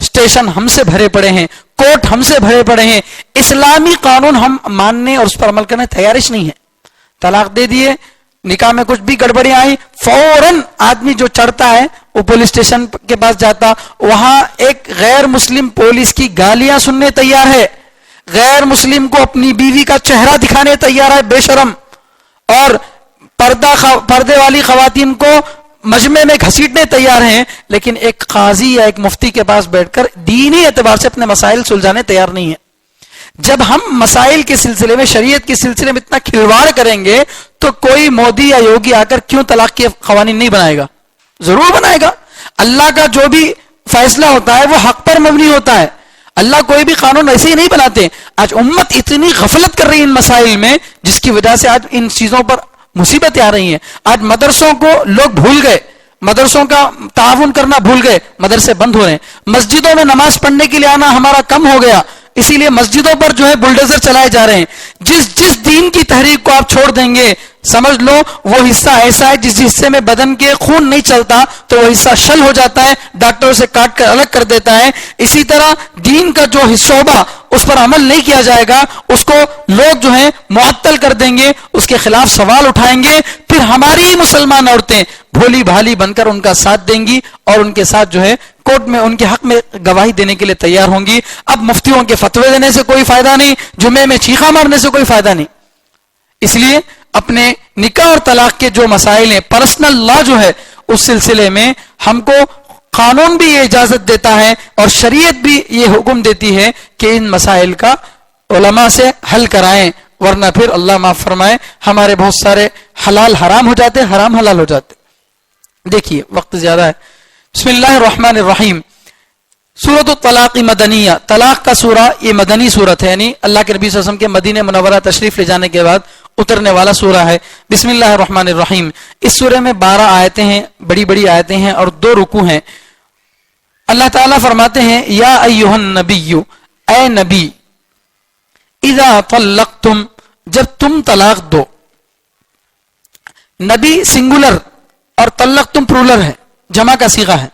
اسٹیشن ہم سے بھرے پڑے ہیں, کورٹ ہم سے بھرے پڑے ہیں, اسلامی قانون ہم ماننے اور اس پر عمل کرنے تیارش نہیں ہے. طلاق دے دیے, نکاح میں کچھ بھی گڑبڑیاں آئی, فوراً آدمی جو چڑھتا ہے وہ پولیس اسٹیشن کے پاس جاتا, وہاں ایک غیر مسلم پولیس کی گالیاں سننے تیار ہے, غیر مسلم کو اپنی بیوی کا چہرہ دکھانے تیار ہے بے شرم, اور پردے والی خواتین کو مجمع میں گھسیٹنے تیار ہیں, لیکن ایک قاضی یا ایک مفتی کے پاس بیٹھ کر دینی اعتبار سے اپنے مسائل سلجھانے تیار نہیں ہے. جب ہم مسائل کے سلسلے میں, شریعت کے سلسلے میں اتنا کھلواڑ کریں گے تو کوئی مودی یا یوگی آ کر کیوں طلاق کے قوانین نہیں بنائے گا؟ ضرور بنائے گا. اللہ کا جو بھی فیصلہ ہوتا ہے وہ حق پر مبنی ہوتا ہے. اللہ کوئی بھی قانون ایسے ہی نہیں بناتے. آج امت اتنی غفلت کر رہی ہے ان مسائل میں, جس کی وجہ سے آج ان چیزوں پر مصیبتیں آ رہی ہیں. آج مدرسوں کو لوگ بھول گئے, مدرسوں کا تعاون کرنا بھول گئے, مدرسے بند ہو رہے ہیں. مسجدوں میں نماز پڑھنے کے لیے آنا ہمارا کم ہو گیا, اسی لیے مسجدوں پر جو ہے بلڈوزر چلائے جا رہے ہیں. جس دین کی تحریک کو آپ چھوڑ دیں گے, سمجھ لو وہ حصہ ایسا ہے جس حصے میں بدن کے خون نہیں چلتا تو وہ حصہ شل ہو جاتا ہے, ڈاکٹر اسے کاٹ کر الگ کر دیتا ہے. اسی طرح دین کا جو شعبہ اس پر عمل نہیں کیا جائے گا اس کو لوگ جو ہیں معطل کر دیں گے, اس کے خلاف سوال اٹھائیں گے, پھر ہماری ہی مسلمان عورتیں بھولی بھالی بن کر ان کا ساتھ دیں گی اور ان کے ساتھ جو ہے کورٹ میں ان کے حق میں گواہی دینے کے لیے تیار ہوں گی. اب مفتیوں کے فتوے دینے سے کوئی فائدہ نہیں, جمعے میں چیخا مارنے سے کوئی فائدہ نہیں. اس لیے اپنے نکاح اور طلاق کے جو مسائل ہیں, پرسنل لا جو ہے, اس سلسلے میں ہم کو قانون بھی یہ اجازت دیتا ہے اور شریعت بھی یہ حکم دیتی ہے کہ ان مسائل کا علماء سے حل کرائیں, ورنہ پھر اللہ معاف فرمائے ہمارے بہت سارے حلال حرام ہو جاتے, حرام حلال ہو جاتے. دیکھیے وقت زیادہ ہے. بسم اللہ الرحمن الرحیم. سورۃ الطلاق مدنیہ, طلاق کا سورہ یہ مدنی سورت ہے, یعنی اللہ کے نبی صلی اللہ علیہ وسلم کے مدینہ منورہ تشریف لے جانے کے بعد اترنے والا سورہ ہے. بسم اللہ الرحمن الرحیم. اس سورہ میں 12 آیتیں ہیں, بڑی بڑی آیتیں ہیں اور 2 رکوع ہیں. اللہ تعالیٰ فرماتے ہیں یا ایھا النبی, اے نبی, اذا طلقتم, جب تم طلاق دو. نبی سنگولر اور طلقتم پلورل ہے, جمع کا صیغہ ہے.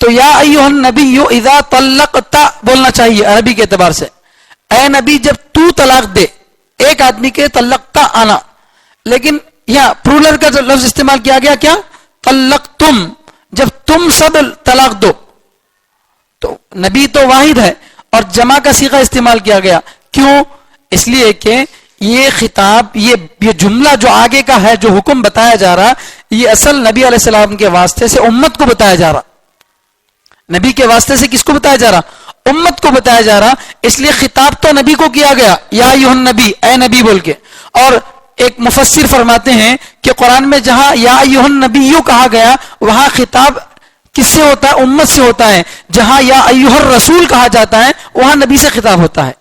تو یا ایھا النبی اذا طلقت بولنا چاہیے عربی کے اعتبار سے. اے نبی جب تو طلاق دے, ایک آدمی کے طلقتا آنا, لیکن یہاں پلورل کا جو لفظ استعمال کیا گیا کیا, طلقتم, جب تم سب طلاق دو. تو نبی تو واحد ہے اور جمع کا صیغہ استعمال کیا گیا. کیوں؟ اس لیے کہ یہ خطاب, یہ جملہ جو آگے کا ہے, جو حکم بتایا جا رہا, یہ اصل نبی علیہ السلام کے واسطے سے امت کو بتایا جا رہا. نبی کے واسطے سے کس کو بتایا جا رہا؟ امت کو بتایا جا رہا. اس لیے خطاب تو نبی کو کیا گیا, یا ایھا النبی, اے نبی بول کے. اور ایک مفسر فرماتے ہیں کہ قرآن میں جہاں یا ایھا النبی کہا گیا وہاں خطاب کس سے ہوتا ہے؟ امت سے ہوتا ہے. جہاں یا ایھا الرسول کہا جاتا ہے وہاں نبی سے خطاب ہوتا ہے.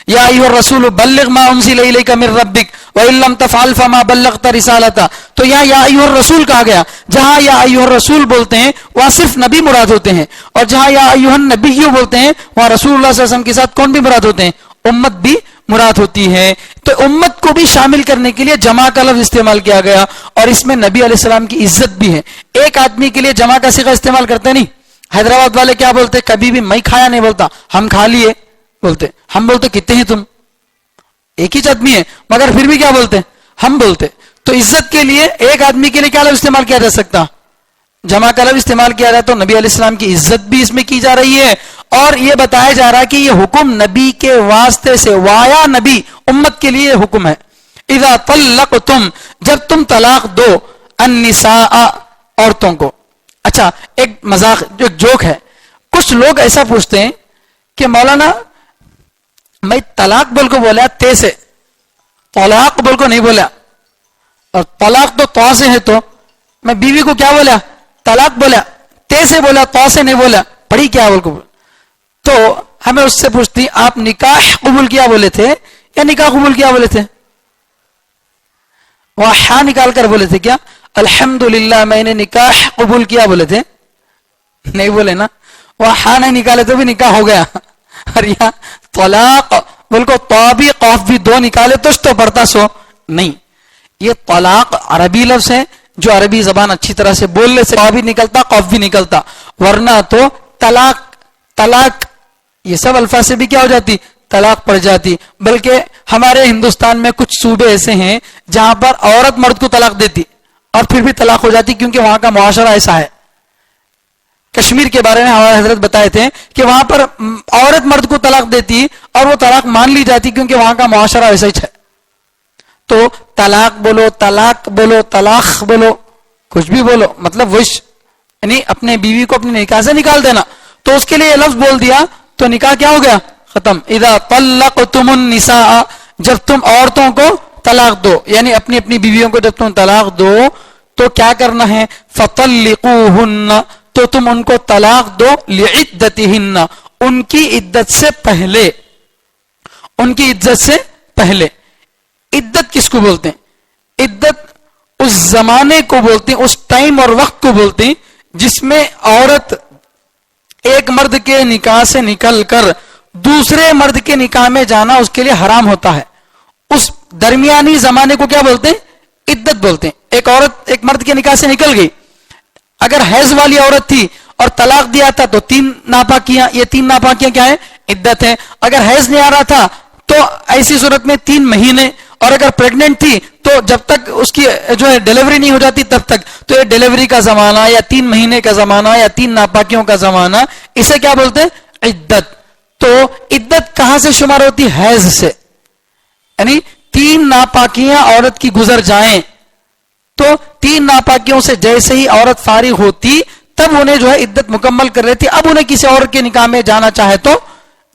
یا ایھا الرسول بلغ ما انزل الیک من ربک وان لم تفعل فما بلغت رسالتہ. تو یا ایھا الرسول کہا گیا. جہاں یا ایھا الرسول بولتے ہیں وہاں صرف نبی مراد ہوتے ہیں, اور جہاں یا ایھا النبی بولتے ہیں وہاں رسول اللہ صلی اللہ علیہ وسلم کے ساتھ کون بھی مراد ہوتے ہیں؟ امت بھی مراد ہوتی ہے. تو امت کو بھی شامل کرنے کے لیے جمع کا لفظ استعمال کیا گیا, اور اس میں نبی علیہ السلام کی عزت بھی ہے. ایک آدمی کے لیے جمع کا صیغہ استعمال کرتے نہیں. حیدرآباد والے کیا بولتے؟ کبھی بھی میں کھایا نہیں بولتا, ہم کھا لیے بولتے. ہم بولتے کتنے ہیں تم, ایک ہی آدمی ہے, مگر پھر بھی کیا بولتے؟ ہم بولتے. تو عزت کے لیے ایک آدمی کے لیے کیا لفظ استعمال کیا جا سکتا؟ جمع کا لفظ استعمال کیا جائے. تو نبی علیہ السلام کی عزت بھی اس میں کی جا رہی ہے, اور یہ بتایا جا رہا ہے کہ یہ حکم نبی کے واسطے سے, وایا نبی, امت کے لیے حکم ہے. اذا طلقتم, جب تم طلاق دو, النساء, عورتوں کو. اچھا ایک مذاق, جو ایک جوک ہے, کچھ لوگ ایسا پوچھتے ہیں کہ مولانا میں طلاق بول کو بولا تے سے, طلاق بول کو نہیں بولا, اور طلاق تو تو سے ہے, تو میں بیوی کو کیا بولا؟ طلاق بولا, تے سے بولا, تو سے نہیں بولا, پڑھی کیا بول کو بولا. تو ہمیں اس سے پوچھتی آپ نکاح قبول کیا بولے تھے یا نکاح قبول کیا بولے تھے؟ وہاں ہاں نکال کر بولے تھے کیا الحمدللہ میں نے نکاح قبول کیا بولے تھے؟ نہیں بولے نا. وہاں ہاں نہیں نکالے تو بھی نکاح ہو گیا. اور یہاں طلاق بول کو تو بھی قاف بھی دو نکالے تو پڑھتا سو نہیں. یہ طلاق عربی لفظ ہے, جو عربی زبان اچھی طرح سے بولنے سے تو بھی نکلتا, قاف بھی نکلتا, ورنہ تو طلاق طلاق یہ سب الفاظ سے بھی کیا ہو جاتی؟ طلاق پڑ جاتی. بلکہ ہمارے ہندوستان میں کچھ صوبے ایسے ہیں جہاں پر عورت مرد کو طلاق دیتی اور پھر بھی طلاق ہو جاتی, کیونکہ وہاں کا معاشرہ ایسا ہے. کشمیر کے بارے میں ہمارے حضرت بتائے تھے کہ وہاں پر عورت مرد کو طلاق دیتی اور وہ طلاق مان لی جاتی, کیونکہ وہاں کا معاشرہ ایسا ہی ہے. تو طلاق بولو, طلاق بولو, طلاق بولو, کچھ بھی بولو, مطلب وش یعنی اپنے بیوی کو اپنے نکاح سے نکال دینا. تو اس کے لیے یہ لفظ بول دیا تو نکاح کیا ہو گیا؟ ختم. اذا طلقتم النساء, جب تم عورتوں کو طلاق دو, یعنی اپنی اپنی بیویوں کو جب تم طلاق دو تو کیا کرنا ہے؟ فطلقوہن, تو تم ان کو طلاق دو, لعدتہن, ان کی عدت سے پہلے, ان کی عدت سے پہلے. عدت کس کو بولتے ہیں؟ عدت اس زمانے کو بولتے ہیں, اس ٹائم اور وقت کو بولتے ہیں جس میں عورت ایک مرد کے نکاح سے نکل کر دوسرے مرد کے نکاح میں جانا اس کے لیے حرام ہوتا ہے. اس درمیانی زمانے کو کیا بولتے ہیں؟ عدت بولتے ہیں. ایک عورت ایک مرد کے نکاح سے نکل گئی, اگر حیض والی عورت تھی اور طلاق دیا تھا تو 3 ناپاکیاں، یہ 3 ناپاکیاں کیا ہے؟ عدت ہے. اگر حیض نہیں آ رہا تھا تو ایسی صورت میں 3 مہینے، اور اگر پریگننٹ تھی تو جب تک اس کی جو ہے ڈیلیوری نہیں ہو جاتی تب تک، تو یہ ڈیلیوری کا زمانہ یا 3 مہینے کا زمانہ یا 3 ناپاکیوں کا زمانہ، اسے کیا بولتے ہیں؟ عدت. تو عدت کہاں سے شمار ہوتی؟ حیض سے. یعنی 3 ناپاکیاں عورت کی گزر جائیں تو 3 ناپاکیوں سے جیسے ہی عورت فارغ ہوتی تب انہیں جو ہے عدت مکمل کر رہی تھی. اب انہیں کسی اور کے نکاح میں جانا چاہے تو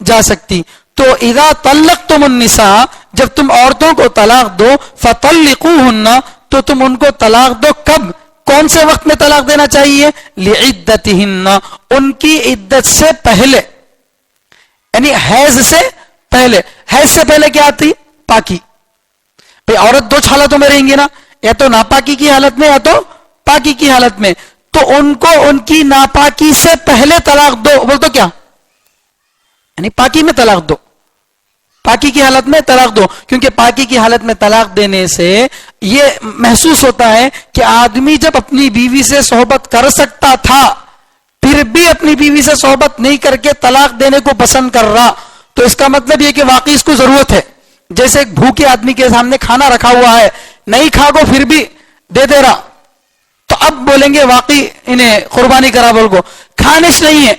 جا سکتی. تو اذا طلقتم النساء، جب تم عورتوں کو طلاق دو، فطلقوہن، تو تم ان کو طلاق دو. کب؟ کون سے وقت میں طلاق دینا چاہیے؟ لعدتہن، ان کی عدت سے پہلے، یعنی حیض سے پہلے. حیض سے پہلے کیا آتی؟ پاکی. بھئی عورت 2 حالتوں میں رہیں گی نا، یا تو ناپاکی کی حالت میں یا تو پاکی کی حالت میں. تو ان کو ان کی ناپاکی سے پہلے طلاق دو. بول تو کیا؟ یعنی پاکی میں طلاق دو، پاکی کی حالت میں طلاق دو. کیونکہ پاکی کی حالت میں طلاق دینے سے یہ محسوس ہوتا ہے کہ آدمی جب اپنی بیوی سے صحبت کر سکتا تھا پھر بھی اپنی بیوی سے صحبت نہیں کر کے طلاق دینے کو پسند کر رہا، تو اس کا مطلب یہ کہ واقعی اس کو ضرورت ہے. جیسے ایک بھوکے آدمی کے سامنے کھانا رکھا ہوا ہے، نہیں کھا کو پھر بھی دے رہا، تو اب بولیں گے واقعی انہیں قربانی کرا. بول کو کھانش نہیں ہے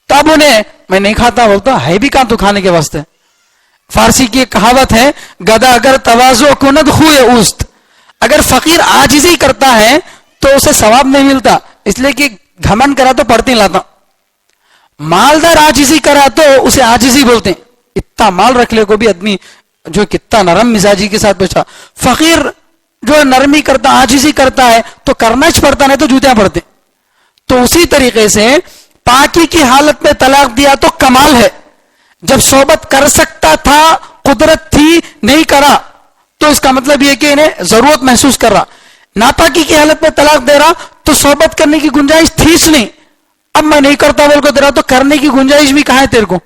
تو اب انہیں میں نہیں کھاتا، بولتا ہے بھی کہاں تو کھانے کے واسطے. فارسی کی ایک کہاوت ہے، گدا اگر تواضع کند خوئے اوست. اگر فقیر عاجزی کرتا ہے تو اسے ثواب نہیں ملتا، اس لیے کہ گھمن کرا تو پڑھتے لاتا. مالدار عاجزی کرا تو اسے عاجزی بولتے ہیں. اتنا مال رکھ لے کو بھی آدمی جو کتنا نرم مزاجی کے ساتھ بیٹھا. فقیر جو نرمی کرتا، عاجزی کرتا ہے تو کرنا ہی پڑتا، نہیں تو جوتیاں پڑتے. تو اسی طریقے سے پاکی کی حالت میں طلاق دیا تو کمال ہے. جب صحبت کر سکتا تھا، قدرت تھی، نہیں کرا، تو اس کا مطلب یہ کہ انہیں ضرورت محسوس کر رہا. ناپاکی کی حالت میں طلاق دے رہا تو صحبت کرنے کی گنجائش تھی نہیں، اب میں نہیں کرتا بول کو دے رہا تو کرنے کی گنجائش بھی کہاں ہے تیرے کو.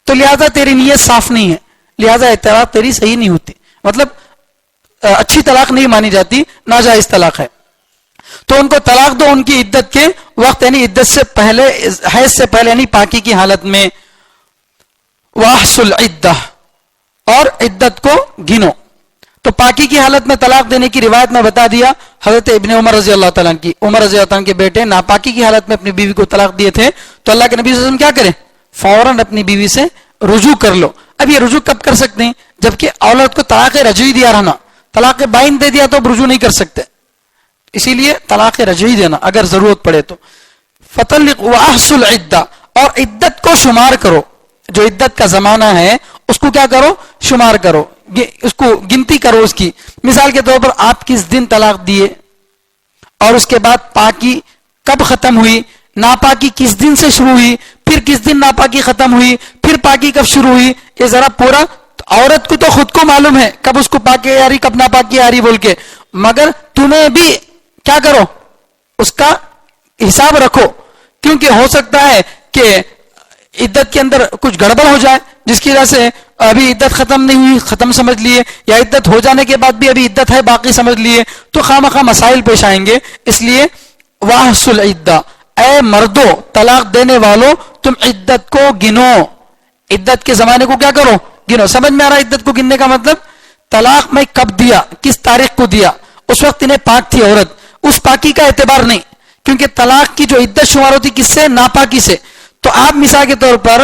تو لہذا تیری نیت صاف نہیں ہے، لہذا طلاق تیری صحیح نہیں ہوتی، مطلب اچھی طلاق نہیں مانی جاتی، ناجائز طلاق ہے. تو ان کو طلاق دو ان کی عدت کے وقت، یعنی عدت سے پہلے، حیض سے پہلے، یعنی پاکی کی حالت میں. واحصل عدہ، اور عدت کو گنو. تو پاکی کی حالت میں طلاق دینے کی روایت میں بتا دیا حضرت ابن عمر رضی اللہ تعالیٰ کی. عمر رضی اللہ تعالیٰ کے بیٹے ناپاکی کی حالت میں اپنی بیوی کو طلاق دیے تھے تو اللہ کے نبی صلی اللہ علیہ وسلم کیا کریں؟ فوراً اپنی بیوی سے رجوع کر لو. اب یہ رجوع کب کر سکتے ہیں؟ جبکہ اولاد کو طلاق رجعی دیا رہنا، طلاق بائن دے دیا تو اب رجوع نہیں کر سکتے، اسی لیے طلاق رجعی دینا اگر ضرورت پڑے تو. فطلق واحصل عدہ، اور عدت کو شمار کرو. جو عدت کا زمانہ ہے اس کو کیا کرو؟ شمار کرو، اس کو گنتی کرو اس کی. مثال کے طور پر آپ کس دن طلاق دیے، اور اس کے بعد پاکی کب ختم ہوئی، ناپاکی کس دن سے شروع ہوئی، پھر کس دن ناپاکی ختم ہوئی، پھر پاکی کب شروع ہوئی. یہ ذرا پورا عورت کو تو خود کو معلوم ہے کب اس کو پاکی آ رہی کب ناپاکی آ رہی بول کے، مگر تمہیں بھی کیا کرو؟ اس کا حساب رکھو، کیونکہ ہو سکتا ہے کہ عدت کے اندر کچھ گڑبڑ ہو جائے جس کی وجہ سے ابھی عدت ختم نہیں ہوئی ختم سمجھ لیے، یا عدت ہو جانے کے بعد بھی ابھی عدت ہے باقی سمجھ لیے، تو خواہ مسائل پیش آئیں گے. اس لیے واحصل عدہ، اے مردو طلاق دینے والو تم عدت کو گنو، عدت کے زمانے کو کیا کرو؟ گنو. سمجھ میں آ رہا عدت کو گننے کا مطلب؟ طلاق میں کب دیا، کس تاریخ کو دیا، اس وقت انہیں پاک تھی عورت، اس پاکی کا اعتبار نہیں، کیونکہ طلاق کی جو عدت شمار ہوتی کس سے؟ ناپاکی سے. تو آپ مثال کے طور پر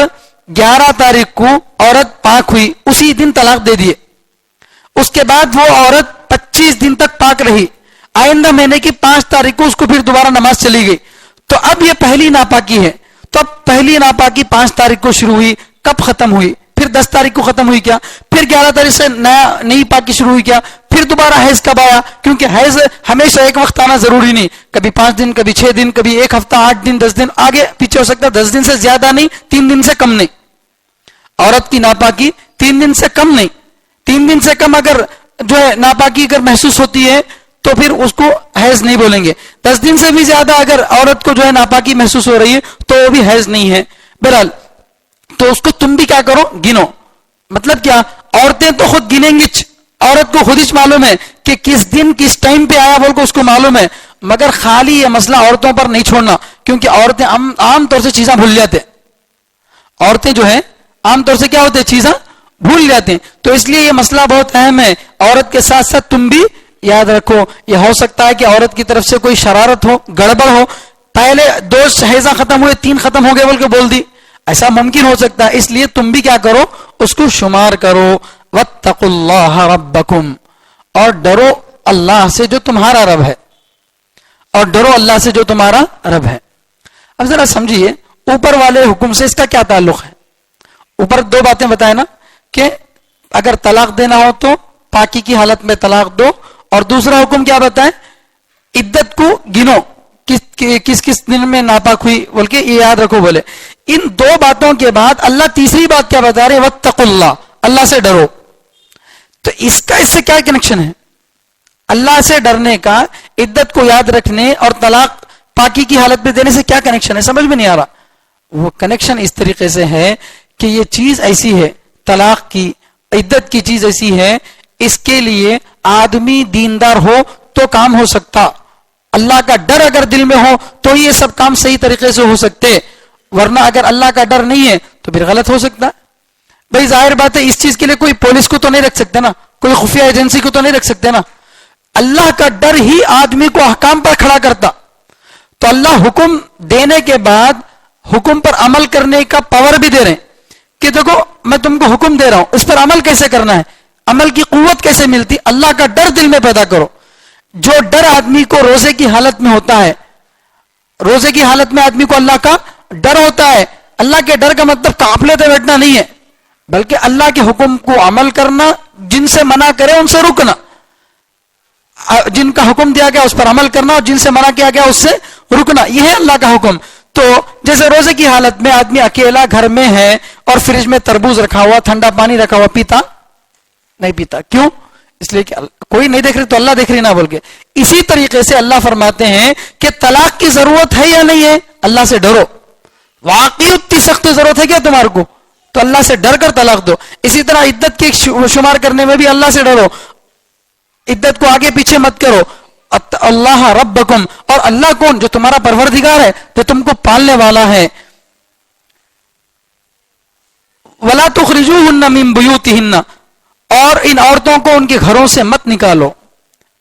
11 تاریخ کو عورت پاک ہوئی، اسی دن طلاق دے دیے، اس کے بعد وہ عورت 25 دن تک پاک رہی، آئندہ مہینے کی 5 تاریخ کو اس کو پھر دوبارہ نماز چلی گئی، تو اب یہ پہلی ناپاکی ہے. تو اب پہلی ناپاکی 5 تاریخ کو شروع ہوئی، کب ختم ہوئی؟ پھر 10 تاریخ کو ختم ہوئی کیا؟ پھر 11 تاریخ سے نئی پاکی شروع ہوئی کیا؟ پھر دوبارہ حیض کب آیا؟ کیونکہ حیض ہمیشہ ایک وقت آنا ضروری نہیں، کبھی 5 دن، کبھی 6 دن، کبھی 1 ہفتہ، 8 دن، 10 دن، آگے پیچھے ہو سکتا ہے. 10 دن سے زیادہ نہیں، 3 دن سے کم نہیں. عورت کی ناپاکی 3 دن سے کم نہیں. 3 دن سے کم اگر جو ہے ناپاکی اگر محسوس ہوتی ہے تو پھر اس کو حیض نہیں بولیں گے. 10 دن سے بھی زیادہ اگر عورت کو جو ہے ناپاکی محسوس ہو رہی ہے تو وہ بھی حیض نہیں ہے. بہرحال تو اس کو تم بھی کیا کرو؟ گنو. مطلب کیا؟ عورتیں تو خود گنیں گی، عورت کو خود ہی معلوم ہے کہ کس دن کس ٹائم پہ آیا بول کو اس کو معلوم ہے، مگر خالی یہ مسئلہ عورتوں پر نہیں چھوڑنا، کیونکہ عورتیں عام طور سے چیزاں بھول جاتے ہیں. عورتیں جو ہیں عام طور سے کیا ہوتے ہیں, چیزاں بھول جاتے ہیں. تو اس لیے یہ مسئلہ بہت اہم ہے. عورت کے ساتھ ساتھ تم بھی یاد رکھو, یہ ہو سکتا ہے کہ عورت کی طرف سے کوئی شرارت ہو, گڑبڑ ہو, پہلے 2 حیضہ ختم ہوئے 3 ختم ہو گئے بول کے بول دی, ایسا ممکن ہو سکتا ہے. اس لیے تم بھی کیا کرو, اس کو شمار کرو. واتقوا اللہ ربکم, اور ڈرو اللہ سے جو تمہارا رب ہے, اور ڈرو اللہ سے جو تمہارا رب ہے. اب ذرا سمجھیے اوپر والے حکم سے اس کا کیا تعلق ہے. اوپر 2 باتیں بتائے نا, کہ اگر طلاق دینا ہو تو پاکی کی حالت میں طلاق دو, اور دوسرا حکم کیا بتائیں, عدت کو گنو, کس کس دن میں ناپاک ہوئی بول کے یہ یاد رکھو بولے. ان 2 باتوں کے بعد اللہ تیسری بات کیا بتا رہے, واتقوا اللہ, اللہ سے ڈرو. تو اس کا اس سے کیا کنیکشن ہے؟ اللہ سے ڈرنے کا عدت کو یاد رکھنے اور طلاق پاکی کی حالت میں دینے سے کیا کنیکشن ہے, سمجھ میں نہیں آ رہا. وہ کنیکشن اس طریقے سے ہے کہ یہ چیز ایسی ہے, طلاق کی عدت کی چیز ایسی ہے, اس کے لیے آدمی دیندار ہو تو کام ہو سکتا, اللہ کا ڈر اگر دل میں ہو تو یہ سب کام صحیح طریقے سے ہو سکتے, ورنہ اگر اللہ کا ڈر نہیں ہے تو پھر غلط ہو سکتا. بھائی ظاہر بات ہے اس چیز کے لیے کوئی پولیس کو تو نہیں رکھ سکتے نا, کوئی خفیہ ایجنسی کو تو نہیں رکھ سکتے نا. اللہ کا ڈر ہی آدمی کو احکام پر کھڑا کرتا. تو اللہ حکم دینے کے بعد حکم پر عمل کرنے کا پاور بھی دے رہے ہیں کہ دیکھو میں تم کو حکم دے رہا ہوں, اس پر عمل کیسے کرنا ہے, عمل کی قوت کیسے ملتی, اللہ کا ڈر دل میں پیدا کرو. جو ڈر آدمی کو روزے کی حالت میں ہوتا ہے, روزے کی حالت میں آدمی کو اللہ کا ڈر ہوتا ہے. اللہ کے ڈر کا مطلب قافلے پہ بیٹھنا نہیں ہے, بلکہ اللہ کے حکم کو عمل کرنا, جن سے منع کرے ان سے رکنا, جن کا حکم دیا گیا اس پر عمل کرنا, اور جن سے منع کیا گیا اس سے رکنا, یہ ہے اللہ کا حکم. تو جیسے روزے کی حالت میں آدمی اکیلا گھر میں ہے اور فریج میں تربوز رکھا ہوا, ٹھنڈا پانی رکھا ہوا, پیتا نہیں پیتا, کیوں؟ اس لیے کہ کوئی نہیں دیکھ رہی تو اللہ دیکھ رہی نا بول کے. اسی طریقے سے اللہ فرماتے ہیں کہ طلاق کی ضرورت ہے یا نہیں ہے, اللہ سے ڈرو. واقعی اتنی سخت ضرورت ہے کیا تمہارے کو, تو اللہ سے ڈر کر طلاق دو. اسی طرح عدت کے شمار کرنے میں بھی اللہ سے ڈرو, عدت کو آگے پیچھے مت کرو. اللہ ربکم, اور اللہ کون, جو تمہارا پروردگار ہے, جو تم کو پالنے والا ہے. ولا تخرجوهن من بيوتهن, اور ان عورتوں کو ان کے گھروں سے مت نکالو,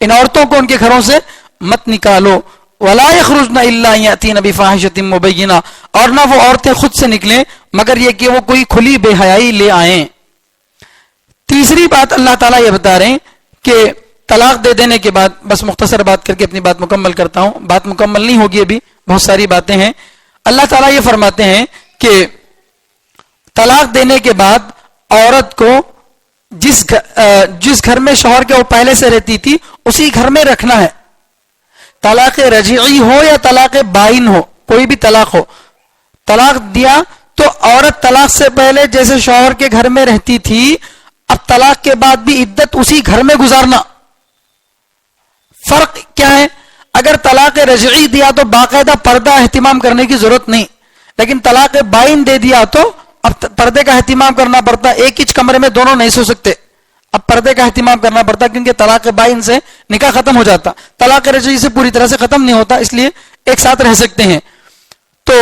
ان عورتوں کو ان کے گھروں سے مت نکالو. ولا يخرجن الا ياتين بفاحشة مبينة, اور نہ وہ عورتیں خود سے نکلیں مگر یہ کہ وہ کوئی کھلی بے حیائی لے آئیں. تیسری بات اللہ تعالیٰ یہ بتا رہے ہیں کہ طلاق دے دینے کے بعد, بس مختصر بات کر کے اپنی بات مکمل کرتا ہوں, بات مکمل نہیں ہوگی ابھی, بہت ساری باتیں ہیں. اللہ تعالیٰ یہ فرماتے ہیں کہ طلاق دینے کے بعد عورت کو جس گھر میں شوہر کے وہ پہلے سے رہتی تھی اسی گھر میں رکھنا ہے. طلاق رجعی ہو یا طلاق بائن ہو, کوئی بھی طلاق ہو, طلاق دیا تو عورت طلاق سے پہلے جیسے شوہر کے گھر میں رہتی تھی, اب طلاق کے بعد بھی عدت اسی گھر میں گزارنا. فرق کیا ہے؟ اگر طلاق رجعی دیا تو باقاعدہ پردہ اہتمام کرنے کی ضرورت نہیں, لیکن طلاق بائن دے دیا تو اب پردے کا اہتمام کرنا پڑتا. ایک ہی کمرے میں دونوں نہیں سو سکتے, اب پردے کا اہتمام کرنا پڑتا, کیونکہ طلاق بائن سے نکاح ختم ہو جاتا, طلاق رجعی سے پوری طرح سے ختم نہیں ہوتا, اس لیے ایک ساتھ رہ سکتے ہیں. تو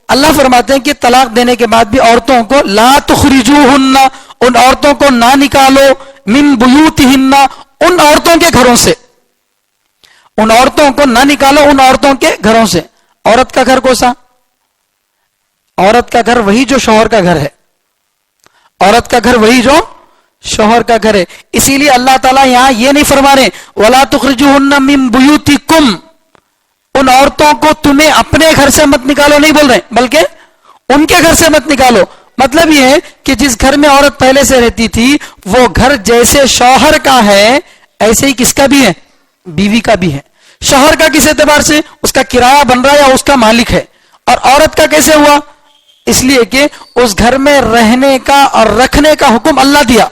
اللہ فرماتے ہیں کہ طلاق دینے کے بعد بھی عورتوں کو لا تخرجوہن, ان عورتوں کو نہ نکالو, من بیوتہن, ان عورتوں کے گھروں سے, ان عورتوں کو نہ نکالو ان عورتوں کے گھروں سے. عورت کا گھر کوسا؟ عورت کا گھر وہی جو شوہر کا گھر ہے, عورت کا گھر وہی جو شوہر کا گھر ہے. اسی لیے اللہ تعالیٰ یہاں یہ نہیں فرما رہے وَلَا تُخْرِجُوهُنَّ مِن بُيُوتِكُمْ, ان عورتوں کو تمہیں اپنے گھر سے مت نکالو نہیں بول رہے, بلکہ ان کے گھر سے مت نکالو. مطلب یہ ہے کہ جس گھر میں عورت پہلے سے رہتی تھی وہ گھر جیسے شوہر کا ہے ایسے ہی کس کا بھی ہے, بیوی کا بھی ہے. شوہر کا کس اعتبار سے, اس کا کرایہ بن رہا ہے یا اس کا مالک ہے. اور عورت کا کیسے ہوا؟ اس لیے کہ اس گھر میں رہنے کا اور رکھنے کا حکم اللہ دیا.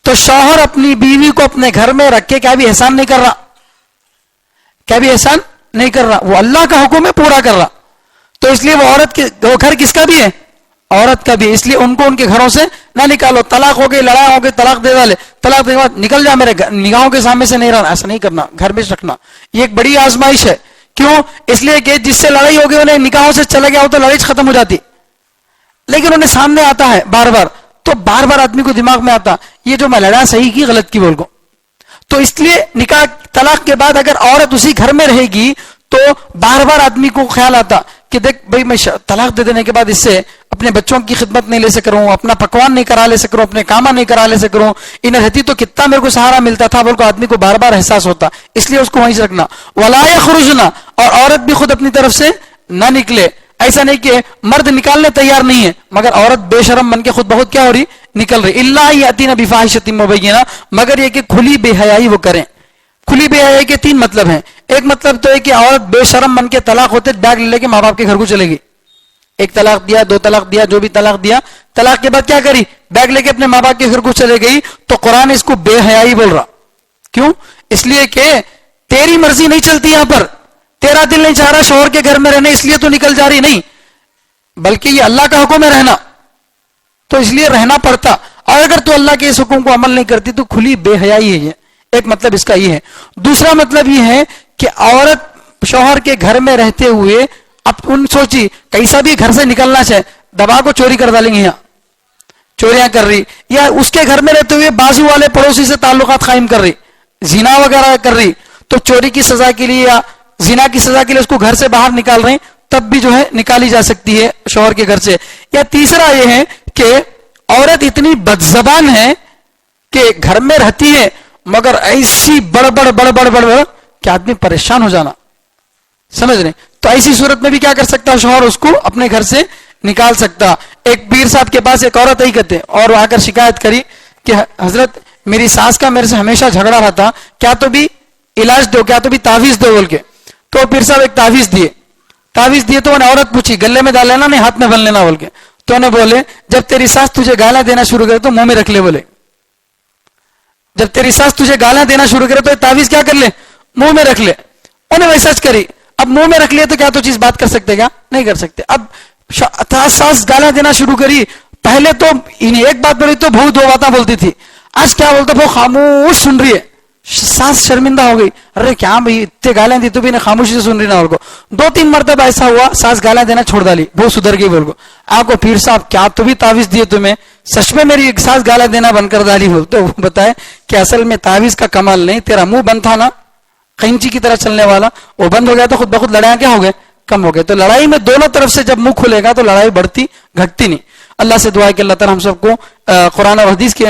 تو شوہر اپنی بیوی کو اپنے گھر میں رکھ کے کیا بھی احسان نہیں کر رہا, کیا بھی احسان نہیں کر رہا, وہ اللہ کا حکم ہے پورا کر رہا. تو اس لیے وہ عورت کے وہ گھر کس کا بھی ہے, عورت کا بھی. اس لیے ان کو ان کے گھروں سے نہ نکالو. طلاق ہو گئی, لڑائی ہو گئی, طلاق دے ڈالے, طلاق دے بعد نکل جا, میرے نگاہوں کے سامنے سے نہیں رہنا, ایسا نہیں کرنا, گھر میں رکھنا. یہ ایک بڑی آزمائش ہے کیوں؟ اس لیے کہ جس سے لڑائی ہوگی انہیں نکاحوں سے چلا گیا ہو تو لڑائی ختم ہو جاتی، لیکن انہیں سامنے آتا ہے بار بار، تو بار بار آدمی کو دماغ میں آتا یہ جو میں لڑا صحیح کی غلط کی بول کو. تو اس لیے نکاح طلاق کے بعد اگر عورت اسی گھر میں رہے گی تو بار بار آدمی کو خیال آتا کہ دیکھ بھائی میں طلاق دے دینے کے بعد اس سے اپنے بچوں کی خدمت نہیں لے سک رہا ہوں، اپنا پکوان نہیں کرا لے سک رہا ہوں، اپنے کاما نہیں کرا لے سک رہا ہوں، انہیں رہتی تو کتنا میرے کو سہارا ملتا تھا بول کو آدمی کو بار بار احساس ہوتا. اس لیے اس کو وہیں سے رکھنا. ولا یخرجنا، اور عورت بھی خود اپنی طرف سے نہ نکلے. ایسا نہیں کہ مرد نکالنے تیار نہیں ہے مگر عورت بے شرم بن کے خود بہت کیا ہو رہی نکل رہی. الا یاتین بفاحشۃ مبینہ، مگر یہ کہ کھلی بے حیائی وہ کریں. کھلی بے حیائی کے تین مطلب ہیں. ایک مطلب تو ہے کہ عورت بے شرم بن کے طلاق ہوتے بیگ لے کے ماں باپ کے گھر کو چلے گی. ایک طلاق دیا، دو طلاق دیا، جو بھی طلاق دیا، طلاق کے بعد کیا کری؟ بیگ لے کے اپنے ماں باپ کے گھر کو چلے گئی. تو قرآن اس کو بے حیائی بول رہا. کیوں؟ اس لیے کہ تیری مرضی نہیں چلتی یہاں پر، تیرا دل نہیں چاہ رہا شوہر کے گھر میں رہنے اس لیے تو نکل جا رہی نہیں، بلکہ یہ اللہ کا حکم ہے رہنا، تو اس لیے رہنا پڑتا. اور اگر تو اللہ کے اس حکم کو عمل نہیں کرتی تو کھلی بے حیائی ہے. یہ ایک مطلب اس کا یہ ہے. دوسرا مطلب یہ ہے کہ عورت شوہر کے گھر میں رہتے ہوئے اب ان سوچی کیسا بھی گھر سے نکلنا چاہے دبا کو چوری کر ڈالیں گے، یہاں چوریاں کر رہی، یا اس کے گھر میں رہتے ہوئے بازو والے پڑوسی سے تعلقات قائم کر رہی، زنا وغیرہ کر رہی، تو چوری کی سزا کے لیے یا زنا کی سزا کے لیے اس کو گھر سے باہر نکال رہے ہیں، تب بھی جو ہے نکالی جا سکتی ہے شوہر کے گھر سے. یا تیسرا یہ ہے کہ عورت اتنی بدزبان ہے کہ گھر میں رہتی ہے مگر ایسی بڑ کہ آدمی پریشان ہو جانا، سمجھ رہے؟ تو ایسی صورت میں بھی کیا کر سکتا شوہر اس کو اپنے گھر سے نکال سکتا. ایک پیر صاحب کے پاس ایک عورت ہی کہتے اور وہ آ کر شکایت کری کہ حضرت میری ساس کا میرے سے ہمیشہ جھگڑا رہتا، کیا تو بھی علاج دو، کیا تو بھی تعویذ دو بول کے. تو پیر صاحب ایک تعویذ دیے تو انہیں عورت پوچھی گلے میں ڈال لینا نہیں ہاتھ میں بن لینا بول کے. تو انہیں بولے جب تیری ساس تجھے گالیاں دینا شروع کرے تو منہ میں رکھ لے. بولے جب تیری ساس تجھے گالیاں دینا شروع کرے تو تعویذ کیا کر لے؟ منہ میں رکھ لے. انہیں ویسا کری. اب منہ میں رکھ لیے تو کیا تو چیز بات کر سکتے کیا؟ نہیں کر سکتے. اب ساس گالیاں دینا شروع کری. پہلے تو انہیں ایک بات بولی تو بہت دو باتیں بولتی تھی، آج کیا بولتا وہ خاموش سن رہی ہے. ساس شرمندہ ہو گئی، ارے کیا بھائی اتنے گالیاں دی تو بھی خاموشی سے سن رہی نا. بول کو دو تین مرتبہ ایسا ہوا ساس گالیاں دینا چھوڑ ڈالی، بہت سدھر گئی. بول کو آپ کو پیر صاحب کیا تو بھی تعویذ دیے تمہیں، سچ میں میری ایک ساس گالیاں دینا بند کر ڈالی. بول تو بتائے کہ اصل میں تعویذ کا کمال نہیں، تیرا منہ بند تھا نا قینچی کی طرح چلنے والا، وہ بند ہو گیا تو خود بخود لڑائیاں کیا ہو گئے؟ کم ہو گئے. تو لڑائی میں دونوں طرف سے جب منہ کھلے گا تو لڑائی بڑھتی گھٹتی نہیں. اللہ سے دعا ہے کہ اللہ تعالی ہم سب کو قرآن اور حدیث کے